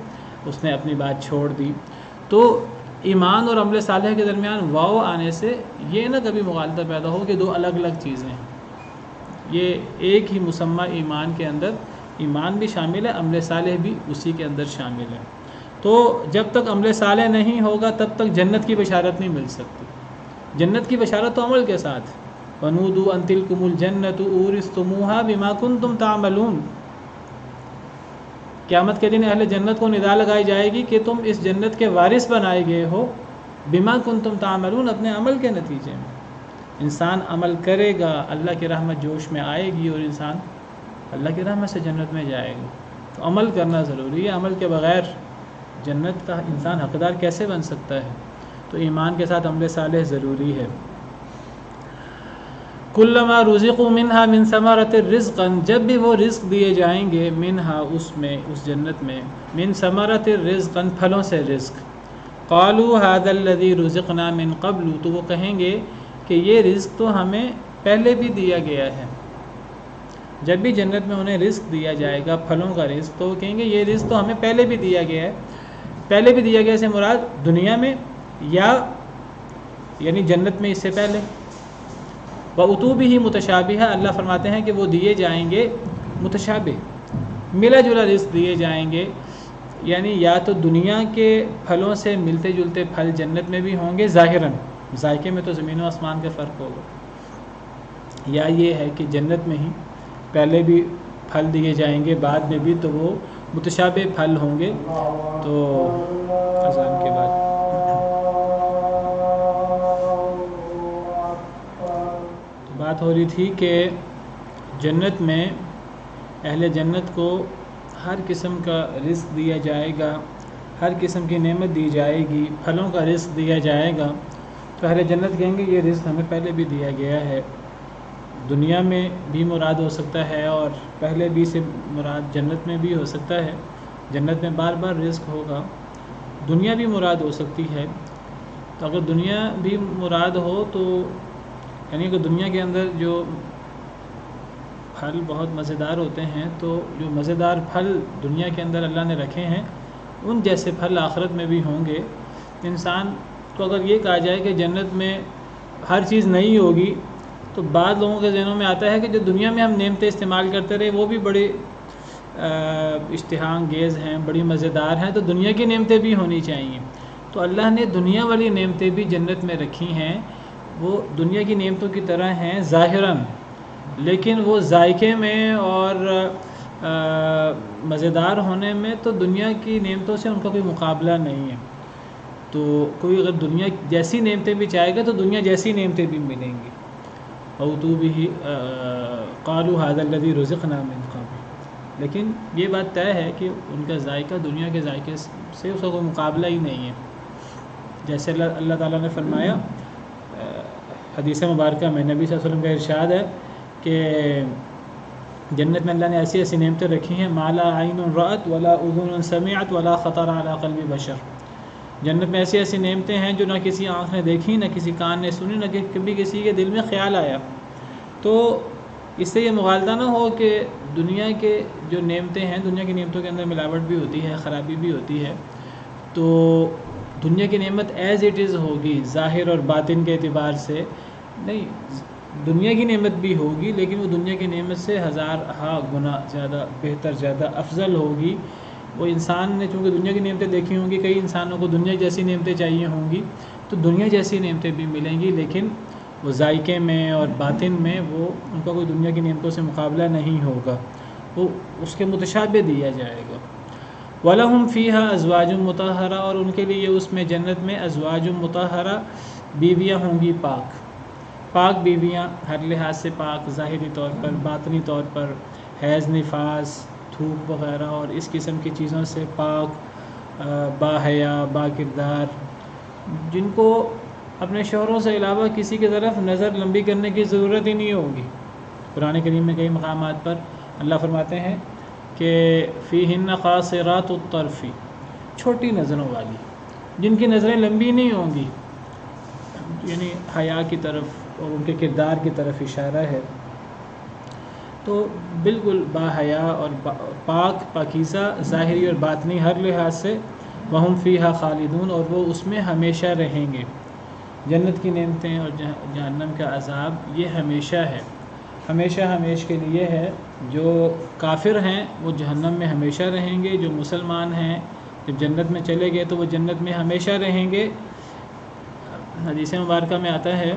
اس نے اپنی بات چھوڑ دی. تو ایمان اور عمل صالح کے درمیان واو آنے سے یہ نہ کبھی مغالطہ پیدا ہو کہ دو الگ الگ چیزیں ہیں. یہ ایک ہی مسمى ایمان کے اندر ایمان بھی شامل ہے، عمل صالح بھی اسی کے اندر شامل ہے. تو جب تک عمل صالح نہیں ہوگا تب تک جنت کی بشارت نہیں مل سکتی. جنت کی بشارت تو عمل کے ساتھ. وَنُودُوا أَن تِلْكُمُ الْجَنَّةُ أُورِثْتُمُوهَا بِمَا كُنْتُمْ تَعْمَلُونَ. قیامت کے دن اہل جنت کو ندا لگائی جائے گی کہ تم اس جنت کے وارث بنائے گئے ہو، بِمَا كُنْتُمْ تَعْمَلُونَ، اپنے عمل کے نتیجے میں. انسان عمل کرے گا، اللہ کی رحمت جوش میں آئے گی اور انسان اللہ کی رحمت سے جنت میں جائے گا. تو عمل کرنا ضروری ہے. عمل کے بغیر جنت کا انسان حقدار کیسے بن سکتا ہے؟ تو ایمان کے ساتھ عمل صالح ضروری ہے. کلما رزقوا منها من ثمرۃ رزقا، جب بھی وہ رزق دیے جائیں گے، منہا اس میں اس جنت میں، من ثمرۃ رزقا پھلوں سے رزق، قالوا هذا الذي رزقنا من قبل، تو وہ کہیں گے کہ یہ رزق تو ہمیں پہلے بھی دیا گیا ہے. جب بھی جنت میں انہیں رزق دیا جائے گا پھلوں کا رزق، تو وہ کہیں گے یہ رزق تو ہمیں پہلے بھی دیا گیا ہے. پہلے بھی دیا گیا سے مراد دنیا میں یا یعنی جنت میں اس سے پہلے. وَأُتُوا بِهِ متشابہہ، اللہ فرماتے ہیں کہ وہ دیے جائیں گے متشابہ، ملا جلا رزق دیے جائیں گے. یعنی یا تو دنیا کے پھلوں سے ملتے جلتے پھل جنت میں بھی ہوں گے ظاہراً، ذائقے میں تو زمین و آسمان کا فرق ہوگا، یا یہ ہے کہ جنت میں ہی پہلے بھی پھل دیے جائیں گے بعد میں بھی، تو وہ متشابہ پھل ہوں گے. تو اذان کے بعد بات ہو رہی تھی کہ جنت میں اہل جنت کو ہر قسم کا رزق دیا جائے گا، ہر قسم کی نعمت دی جائے گی، پھلوں کا رزق دیا جائے گا. تو اہل جنت کہیں گے یہ رزق ہمیں پہلے بھی دیا گیا ہے. دنیا میں بھی مراد ہو سکتا ہے اور پہلے بھی سے مراد جنت میں بھی ہو سکتا ہے. جنت میں بار بار رزق ہوگا. دنیا بھی مراد ہو سکتی ہے. تو اگر دنیا بھی مراد ہو تو یعنی کہ دنیا کے اندر جو پھل بہت مزیدار ہوتے ہیں، تو جو مزیدار پھل دنیا کے اندر اللہ نے رکھے ہیں ان جیسے پھل آخرت میں بھی ہوں گے. انسان کو اگر یہ کہا جائے کہ جنت میں ہر چیز نہیں ہوگی، تو بعض لوگوں کے ذہنوں میں آتا ہے کہ جو دنیا میں ہم نعمتیں استعمال کرتے رہے وہ بھی بڑے اشتہا انگیز ہیں، بڑی مزیدار ہیں، تو دنیا کی نعمتیں بھی ہونی چاہیے. تو اللہ نے دنیا والی نعمتیں بھی جنت میں رکھی ہیں. وہ دنیا کی نعمتوں کی طرح ہیں ظاہراً، لیکن وہ ذائقے میں اور مزیدار ہونے میں تو دنیا کی نعمتوں سے ان کا کوئی مقابلہ نہیں ہے. تو کوئی اگر دنیا جیسی نعمتیں بھی چاہے گا تو دنیا جیسی نعمتیں بھی ملیں گی. اوتوا به قالوا هذا الذي رزقنا من قبل. لیکن یہ بات طے ہے کہ ان کا ذائقہ دنیا کے ذائقے سے اس کا کوئی مقابلہ ہی نہیں ہے. جیسے اللہ تعالیٰ نے فرمایا حدیث مبارکہ میں، نبی صلی اللہ علیہ وسلم کا ارشاد ہے کہ جنت میں اللہ نے ایسی ایسی نعمتیں رکھی ہیں ما لا عین رأت ولا اذن سمعت ولا خطر علی قلب بشر. جنت میں ایسی ایسی نعمتیں ہیں جو نہ کسی آنکھ نے دیکھی، نہ کسی کان نے سنی، نہ کبھی کسی کے دل میں خیال آیا. تو اس سے یہ مغالطہ نہ ہو کہ دنیا کے جو نعمتیں ہیں، دنیا کی نعمتوں کے اندر ملاوٹ بھی ہوتی ہے، خرابی بھی ہوتی ہے. تو دنیا کی نعمت ایز اٹ از ہوگی ظاہر اور باطن کے اعتبار سے نہیں، دنیا کی نعمت بھی ہوگی لیکن وہ دنیا کی نعمت سے ہزار گنا زیادہ بہتر، زیادہ افضل ہوگی۔ وہ انسان نے چونکہ دنیا کی نعمتیں دیکھی ہوں گی، کئی انسانوں کو دنیا جیسی نعمتیں چاہیے ہوں گی، تو دنیا جیسی نعمتیں بھی ملیں گی لیکن وہ ذائقے میں اور باطن میں وہ ان کا کوئی دنیا کی نعمتوں سے مقابلہ نہیں ہوگا، وہ اس کے متشابہ دیا جائے گا۔ وَلَهُمْ فِيهَا أَزْوَاجٌ مُطَهَّرَةٌ، اور ان کے لیے اس میں جنت میں ازواج مطہرہ، بیویاں ہوں گی پاک بیویاں، ہر لحاظ سے پاک، ظاہری طور پر، باطنی طور پر، حیض نفاس، تھوک وغیرہ اور اس قسم کی چیزوں سے پاک، با حیا، با کردار، جن کو اپنے شوہروں سے علاوہ کسی کی طرف نظر لمبی کرنے کی ضرورت ہی نہیں ہوگی۔ قرآن کریم میں کئی مقامات پر اللہ فرماتے ہیں کہ فیہن قاصرات الطرف، چھوٹی نظروں والی، جن کی نظریں لمبی نہیں ہوں گی، یعنی حیا کی طرف اور ان کے کردار کی طرف اشارہ ہے۔ تو بالکل با حیا اور پاکیزہ ظاہری اور باطنی ہر لحاظ سے، وہم فیہا خالدون، اور وہ اس میں ہمیشہ رہیں گے۔ جنت کی نعمتیں اور جہنم کا عذاب یہ ہمیشہ ہے، ہمیشہ ہمیش کے لیے ہے۔ جو کافر ہیں وہ جہنم میں ہمیشہ رہیں گے، جو مسلمان ہیں جب جنت میں چلے گئے تو وہ جنت میں ہمیشہ رہیں گے۔ حدیث مبارکہ میں آتا ہے،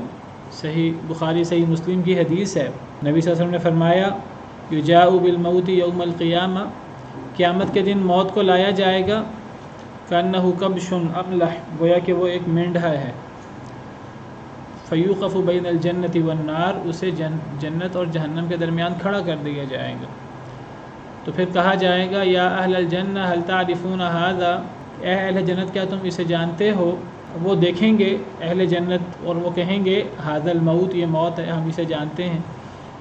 صحیح بخاری صحیح مسلم کی حدیث ہے، نبی صلی اللہ علیہ وسلم نے فرمایا یجاء بالموت یوم القیامہ، قیامت کے دن موت کو لایا جائے گا، کأنہ کبش املح، گویا کہ وہ ایک مینڈھا ہے، فیوقف بین الجنت والنار، اسے جنت اور جہنم کے درمیان کھڑا کر دیا جائے گا۔ تو پھر کہا جائے گا یا اہل الجنہ هل تعرفون هذا، اے اہل جنت کیا تم اسے جانتے ہو؟ وہ دیکھیں گے اہل جنت اور وہ کہیں گے ھذا الموت، یہ موت ہے، ہم اسے جانتے ہیں۔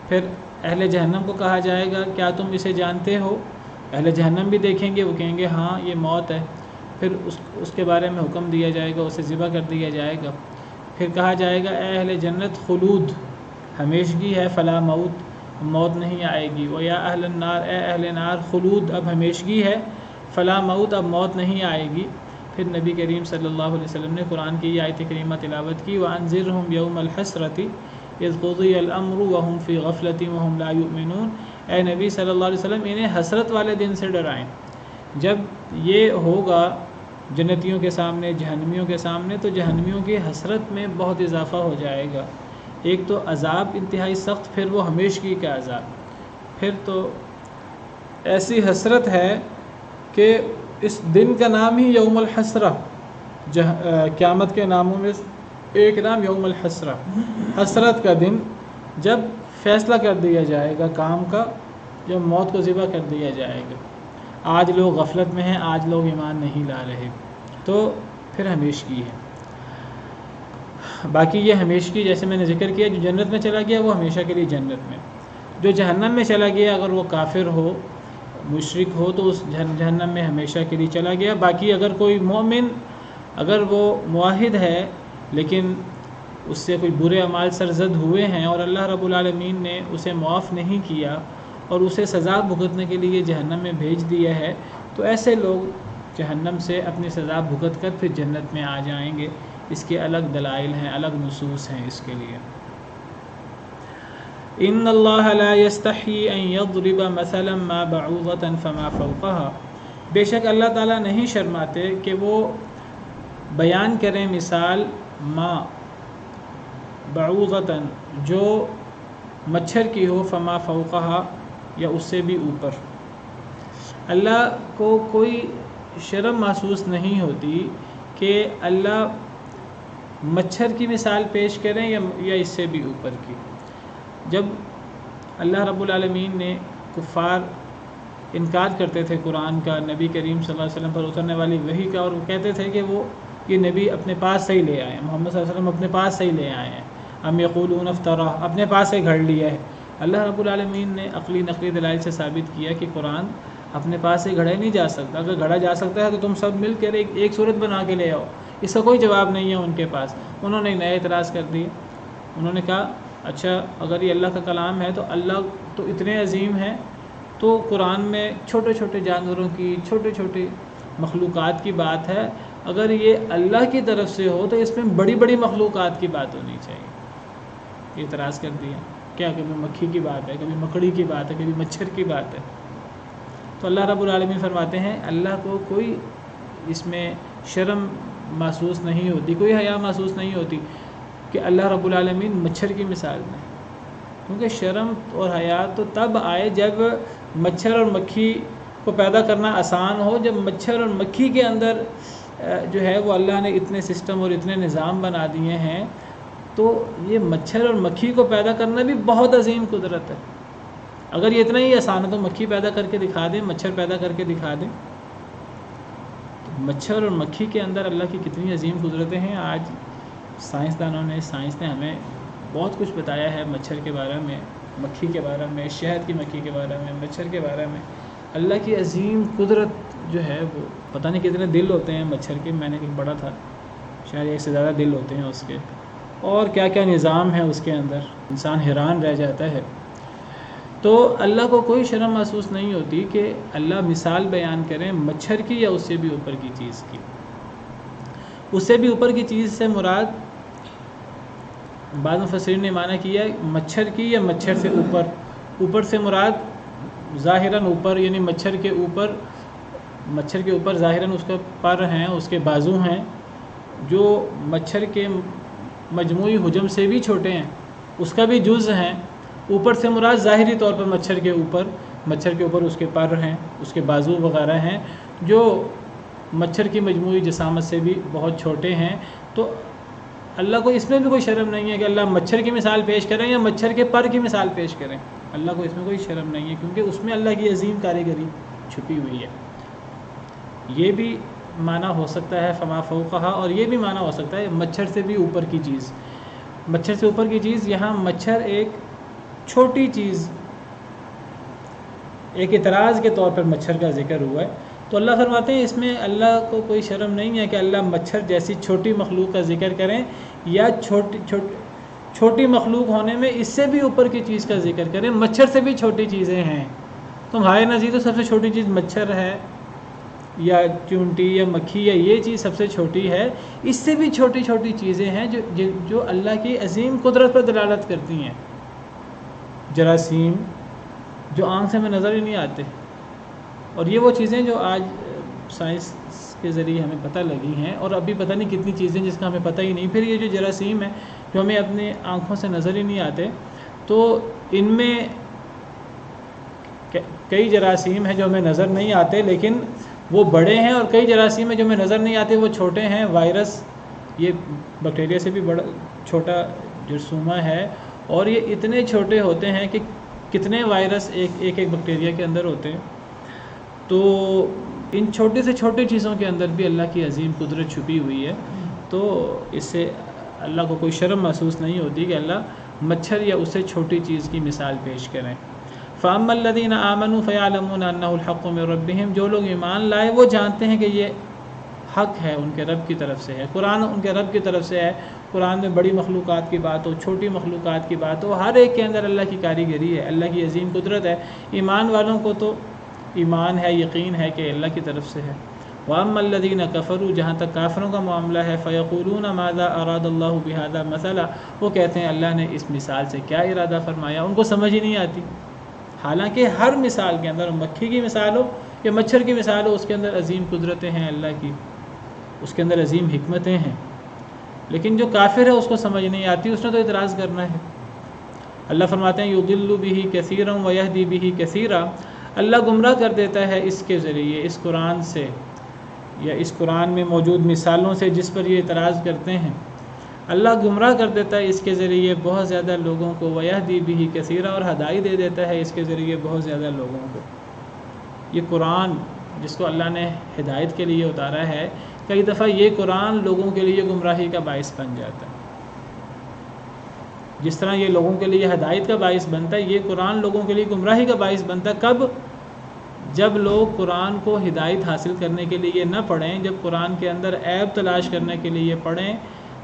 پھر اہل جہنم کو کہا جائے گا کیا تم اسے جانتے ہو؟ اہل جہنم بھی دیکھیں گے، وہ کہیں گے ہاں یہ موت ہے۔ پھر اس کے بارے میں حکم دیا جائے گا، اسے ذبح کر دیا جائے گا۔ پھر کہا جائے گا اے اہل جنت خلود، ہمیشگی ہے، فلا موت نہیں آئے گی۔ و یا اہل النار، اے اہل نار خلود، اب ہمیشگی ہے، فلا موت، اب موت نہیں آئے گی۔ پھر نبی کریم صلی اللہ علیہ وسلم نے قرآن کی یہ آیت کریمہ تلاوت کی، وَأَنذِرْهُمْ يَوْمَ الْحَسْرَةِ إِذْ قُضِيَ الْأَمْرُ وَهُمْ فِي غَفْلَةٍ وَهُمْ لَا يُؤْمِنُونَ، اے نبی صلی اللہ علیہ وسلم انہیں حسرت والے دن سے ڈرائیں، جب یہ ہوگا جنتیوں کے سامنے، جہنمیوں کے سامنے، تو جہنمیوں کی حسرت میں بہت اضافہ ہو جائے گا۔ ایک تو عذاب انتہائی سخت، پھر وہ ہمیشگی کا عذاب، پھر تو ایسی حسرت ہے کہ اس دن کا نام ہی یوم الحسرہ، قیامت کے ناموں میں ایک نام یوم الحسرہ، حسرت کا دن، جب فیصلہ کر دیا جائے گا کام کا، جب موت کو ذبح کر دیا جائے گا۔ آج لوگ غفلت میں ہیں، آج لوگ ایمان نہیں لا رہے، تو پھر ہمیشگی ہے۔ باقی یہ ہمیشگی جیسے میں نے ذکر کیا، جو جنت میں چلا گیا وہ ہمیشہ کے لیے جنت میں، جو جہنم میں چلا گیا اگر وہ کافر ہو، مشرک ہو، تو اس جہنم میں ہمیشہ کے لیے چلا گیا۔ باقی اگر کوئی مومن، اگر وہ موحد ہے لیکن اس سے کوئی برے اعمال سرزد ہوئے ہیں اور اللہ رب العالمین نے اسے معاف نہیں کیا اور اسے سزا بھگتنے کے لیے جہنم میں بھیج دیا ہے، تو ایسے لوگ جہنم سے اپنی سزا بھگت کر پھر جنت میں آ جائیں گے۔ اس کے الگ دلائل ہیں، الگ نصوص ہیں اس کے لیے۔ ان اللہ لا یستحی ان یضرب مثلا ما بعوضۃ فما فوقها، بے شک اللہ تعالیٰ نہیں شرماتے کہ وہ بیان کریں مثال ما بعوضۃ، جو مچھر کی ہو، فما فوقها، یا اس سے بھی اوپر۔ اللہ کو کوئی شرم محسوس نہیں ہوتی کہ اللہ مچھر کی مثال پیش کریں یا اس سے بھی اوپر کی۔ جب اللہ رب العالمین نے کفار انکار کرتے تھے قرآن کا، نبی کریم صلی اللہ علیہ وسلم پر اترنے والی وحی کا، اور وہ کہتے تھے کہ وہ یہ نبی اپنے پاس سے ہی لے آئے ہیں، محمد صلی اللہ علیہ وسلم اپنے پاس سے ہی لے آئے ہیں، ام یقولون افترا، اپنے پاس سے گھڑ لیا ہے۔ اللہ رب العالمین نے عقلی نقلی دلائل سے ثابت کیا کہ قرآن اپنے پاس سے گھڑا نہیں جا سکتا، اگر گھڑا جا سکتا ہے تو تم سب مل کر ایک صورت بنا کے لے آؤ۔ اس کا کوئی جواب نہیں ہے ان کے پاس۔ انہوں نے نئے اعتراض کر دیے، انہوں نے کہا اچھا اگر یہ اللہ کا کلام ہے تو اللہ تو اتنے عظیم ہیں، تو قرآن میں چھوٹے چھوٹے جانوروں کی، چھوٹے چھوٹے مخلوقات کی بات ہے، اگر یہ اللہ کی طرف سے ہو تو اس میں بڑی بڑی مخلوقات کی بات ہونی چاہیے. اعتراض کر دیا کیا کبھی مکھی کی بات ہے, کبھی مکڑی کی بات ہے, کبھی مچھر کی بات ہے. تو اللہ رب العالمین فرماتے ہیں اللہ کو کوئی اس میں شرم محسوس نہیں ہوتی, کوئی حیا محسوس نہیں ہوتی کہ اللہ رب العالمین مچھر کی مثال میں. کیونکہ شرم اور حیا تو تب آئے جب مچھر اور مکھی کو پیدا کرنا آسان ہو, جب مچھر اور مکھی کے اندر جو ہے وہ اللہ نے اتنے سسٹم اور اتنے نظام بنا دیے ہیں. تو یہ مچھر اور مکھی کو پیدا کرنا بھی بہت عظیم قدرت ہے. اگر یہ اتنا ہی آسان ہے تو مکھی پیدا کر کے دکھا دیں, مچھر پیدا کر کے دکھا دیں. تو مچھر اور مکھی کے اندر اللہ کی کتنی عظیم قدرتیں ہیں. آج سائنسدانوں نے, سائنس نے ہمیں بہت کچھ بتایا ہے مچھر کے بارے میں, مکھی کے بارے میں, شہد کی مکھی کے بارے میں, مچھر کے بارے میں. اللہ کی عظیم قدرت جو ہے وہ پتہ نہیں کتنے دل ہوتے ہیں مچھر کے, میں نے کہیں پڑھا تھا شاید ایک سے زیادہ دل ہوتے ہیں اس کے, اور کیا کیا نظام ہے اس کے اندر, انسان حیران رہ جاتا ہے. تو اللہ کو کوئی شرم محسوس نہیں ہوتی کہ اللہ مثال بیان کریں مچھر کی یا اس سے بھی اوپر کی چیز کی. اس سے بھی اوپر کی چیز سے مراد بعض مفسرین نے معنی کیا ہے مچھر کی یا مچھر سے اوپر. اوپر سے مراد ظاہراً اوپر یعنی مچھر کے اوپر ظاہراً اس کا پر ہیں, اس کے بازو ہیں جو مچھر کے مجموعی حجم سے بھی چھوٹے ہیں, اس کا بھی جز ہیں. اوپر سے مراد ظاہری طور پر مچھر کے اوپر اس کے پر ہیں, اس کے بازو وغیرہ ہیں جو مچھر کی مجموعی جسامت سے بھی بہت چھوٹے ہیں. تو اللہ کو اس میں بھی کوئی شرم نہیں ہے کہ اللہ مچھر کی مثال پیش کریں یا مچھر کے پر کی مثال پیش کریں. اللہ کو اس میں کوئی شرم نہیں ہے کیونکہ اس میں اللہ کی عظیم کاریگری چھپی ہوئی ہے. یہ بھی معنی ہو سکتا ہے فما فوقہا, اور یہ بھی معنی ہو سکتا ہے مچھر سے بھی اوپر کی چیز. مچھر سے اوپر کی چیز, یہاں مچھر ایک چھوٹی چیز, ایک اعتراض کے طور پر مچھر کا ذکر ہوا ہے. تو اللہ فرماتے ہیں اس میں اللہ کو کوئی شرم نہیں ہے کہ اللہ مچھر جیسی چھوٹی مخلوق کا ذکر کریں یا چھوٹی مخلوق ہونے میں اس سے بھی اوپر کی چیز کا ذکر کریں. مچھر سے بھی چھوٹی چیزیں ہیں. تمہارے نزدیک تو سب سے چھوٹی چیز مچھر ہے یا چونٹی یا مکھی یا یہ چیز سب سے چھوٹی ہے. اس سے بھی چھوٹی چھوٹی چیزیں ہیں جو اللہ کی عظیم قدرت پر دلالت کرتی ہیں. جراثیم جو آنکھ سے ہمیں نظر ہی نہیں آتے, اور یہ وہ چیزیں جو آج سائنس کے ذریعے ہمیں پتہ لگی ہیں, اور ابھی پتہ نہیں کتنی چیزیں جس کا ہمیں پتہ ہی نہیں. پھر یہ جو جراثیم ہیں جو ہمیں اپنے آنکھوں سے نظر ہی نہیں آتے, تو ان میں کئی جراثیم ہیں جو ہمیں نظر نہیں آتے لیکن وہ بڑے ہیں, اور کئی جراثیم ہیں جو ہمیں نظر نہیں آتے وہ چھوٹے ہیں. وائرس یہ بیکٹیریا سے بھی بڑا چھوٹا جرثومہ ہے, اور یہ اتنے چھوٹے ہوتے ہیں کہ کتنے وائرس ایک بیکٹیریا کے اندر ہوتے ہیں. تو ان چھوٹی سے چھوٹی چیزوں کے اندر بھی اللہ کی عظیم قدرت چھپی ہوئی ہے. تو اس سے اللہ کو کوئی شرم محسوس نہیں ہوتی کہ اللہ مچھر یا اس سے چھوٹی چیز کی مثال پیش کریں. فَأَمَّا الَّذِينَ آمَنُوا فَيَعْلَمُونَ أَنَّهُ الْحَقُّ مِنْ رَبِّهِمْ, جو لوگ ایمان لائے وہ جانتے ہیں کہ یہ حق ہے, ان کے رب کی طرف سے ہے. قرآن ان کے رب کی طرف سے ہے. قرآن میں بڑی مخلوقات کی بات ہو, چھوٹی مخلوقات کی بات ہو, ہر ایک کے اندر اللہ کی کاریگری ہے, اللہ کی عظیم قدرت ہے. ایمان والوں کو تو ایمان ہے, یقین ہے کہ اللہ کی طرف سے ہے. وَأَمَّا الَّذِينَ كَفَرُوا, جہاں تک کافروں کا معاملہ ہے, فَيَقُولُونَ مَاذَا أَرَادَ اللَّهُ بِهَذَا مَثَلًا, وہ کہتے ہیں اللہ نے اس مثال سے کیا ارادہ فرمایا. ان کو سمجھ ہی نہیں آتی, حالانکہ ہر مثال کے اندر, مکھی کی مثال ہو یا مچھر کی مثال ہو, اس کے اندر عظیم قدرتیں ہیں اللہ کی, اس کے اندر عظیم حکمتیں ہیں. لیکن جو کافر ہے اس کو سمجھ نہیں آتی, اس نے تو اعتراض کرنا ہے. اللہ فرماتے ہیں یضل بہ کثیرا ویہدی بہ کثیرا, اللہ گمراہ کر دیتا ہے اس کے ذریعے, اس قرآن سے یا اس قرآن میں موجود مثالوں سے جس پر یہ اعتراض کرتے ہیں. اللہ گمراہ کر دیتا ہے اس کے ذریعے بہت زیادہ لوگوں کو, ویہدی بہ کثیرا, اور ہدایت دے دیتا ہے اس کے ذریعے بہت زیادہ لوگوں کو. یہ قرآن جس کو اللہ نے ہدایت کے لیے اتارا ہے, کئی دفعہ یہ قرآن لوگوں کے لیے گمراہی کا باعث بن جاتا ہے. جس طرح یہ لوگوں کے لیے ہدایت کا باعث بنتا ہے, یہ قرآن لوگوں کے لیے گمراہی کا باعث بنتا ہے. کب؟ جب لوگ قرآن کو ہدایت حاصل کرنے کے لیے نہ پڑھیں, جب قرآن کے اندر عیب تلاش کرنے کے لیے پڑھیں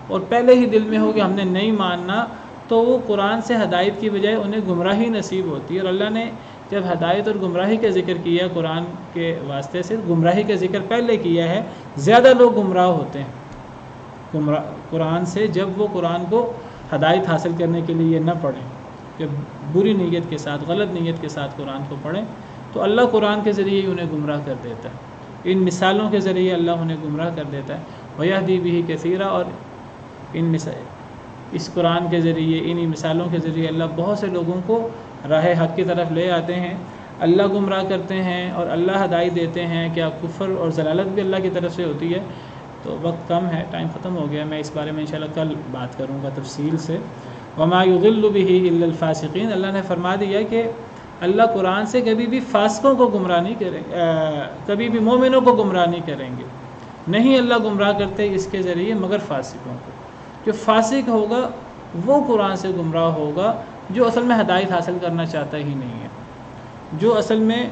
اور پہلے ہی دل میں ہو کہ ہم نے نہیں ماننا, تو وہ قرآن سے ہدایت کی بجائے انہیں گمراہی نصیب ہوتی ہے. اور اللہ نے جب ہدایت اور گمراہی کا ذکر کیا قرآن کے واسطے سے، گمراہی کا ذکر پہلے کیا ہے. زیادہ لوگ گمراہ ہوتے ہیں قرآن سے جب وہ قرآن کو ہدایت حاصل کرنے کے لیے نہ پڑھیں، جب بری نیت کے ساتھ، غلط نیت کے ساتھ قرآن کو پڑھیں تو اللہ قرآن کے ذریعے ہی انہیں گمراہ کر دیتا ہے. ان مثالوں کے ذریعے اللہ انہیں گمراہ کر دیتا ہے. وَيَهْدِي بِهِ كَثِيرًا، اور اس قرآن کے ذریعے، انہی مثالوں کے ذریعے اللہ بہت سے لوگوں کو راہ حق کی طرف لے آتے ہیں. اللہ گمراہ کرتے ہیں اور اللہ ہدایت دیتے ہیں. کیا کفر اور ضلالت بھی اللہ کی طرف سے ہوتی ہے؟ تو وقت کم ہے، ٹائم ختم ہو گیا. میں اس بارے میں انشاءاللہ کل بات کروں گا تفصیل سے. وَمَا يُضِلُّ بِهِ إِلَّا الْفَاسِقِينَ، اللہ نے فرما دیا کہ اللہ قرآن سے کبھی بھی فاسقوں کو گمراہ نہیں کریں گے، کبھی بھی مومنوں کو گمراہ نہیں کریں گے. نہیں اللہ گمراہ کرتے اس کے ذریعے مگر فاسقوں کو. جو فاسق ہوگا وہ قرآن سے گمراہ ہوگا جو اصل میں ہدایت حاصل کرنا چاہتا ہی نہیں ہے، جو اصل میں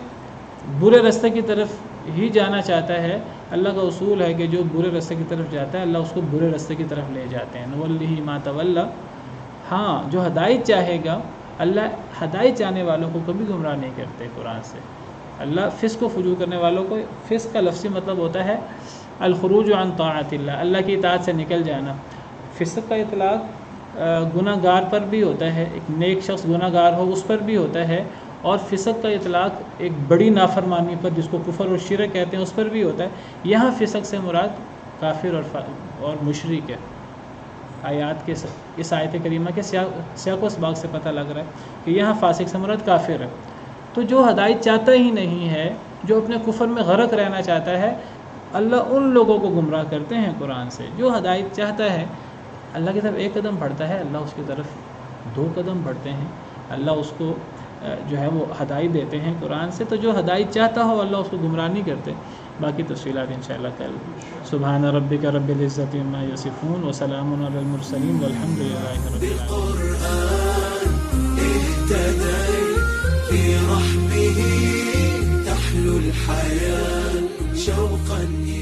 برے راستے کی طرف ہی جانا چاہتا ہے. اللہ کا اصول ہے کہ جو برے راستے کی طرف جاتا ہے اللہ اس کو برے راستے کی طرف لے جاتے ہیں. نُوَلِّهِ مَا تَوَلَّى. ہاں جو ہدایت چاہے گا، اللہ ہدایت چاہنے والوں کو کبھی گمراہ نہیں کرتے قرآن سے. اللہ فسق و فجور کرنے والوں کو، فسق کا لفظی مطلب ہوتا ہے الخروج عن طاعت اللہ، اللہ کی اطاعت سے نکل جانا. فسق کا اطلاق گناہ گار پر بھی ہوتا ہے، ایک نیک شخص گناہ گار ہو اس پر بھی ہوتا ہے، اور فسق کا اطلاق ایک بڑی نافرمانی پر جس کو کفر اور شرک کہتے ہیں اس پر بھی ہوتا ہے. یہاں فسق سے مراد کافر اور مشرک ہے. آیات کے اس آیت کریمہ کے سیاق و اسباق سے پتہ لگ رہا ہے کہ یہاں فاسق سے مراد کافر ہے. تو جو ہدایت چاہتا ہی نہیں ہے، جو اپنے کفر میں غرق رہنا چاہتا ہے، اللہ ان لوگوں کو گمراہ کرتے ہیں قرآن سے. جو ہدایت چاہتا ہے اللہ کی طرف ایک قدم بڑھتا ہے، اللہ اس کی طرف 2 قدم بڑھتے ہیں. اللہ اس کو جو ہے وہ ہدایت دیتے ہیں قرآن سے. تو جو ہدایت چاہتا ہو اللہ اس کو گمراہ نہیں کرتے. باقی تفصیلات انشاءاللہ کل. سبحان ربک رب العزت عما یصفون وسلام علی المرسلین والحمد للہ رب العالمین.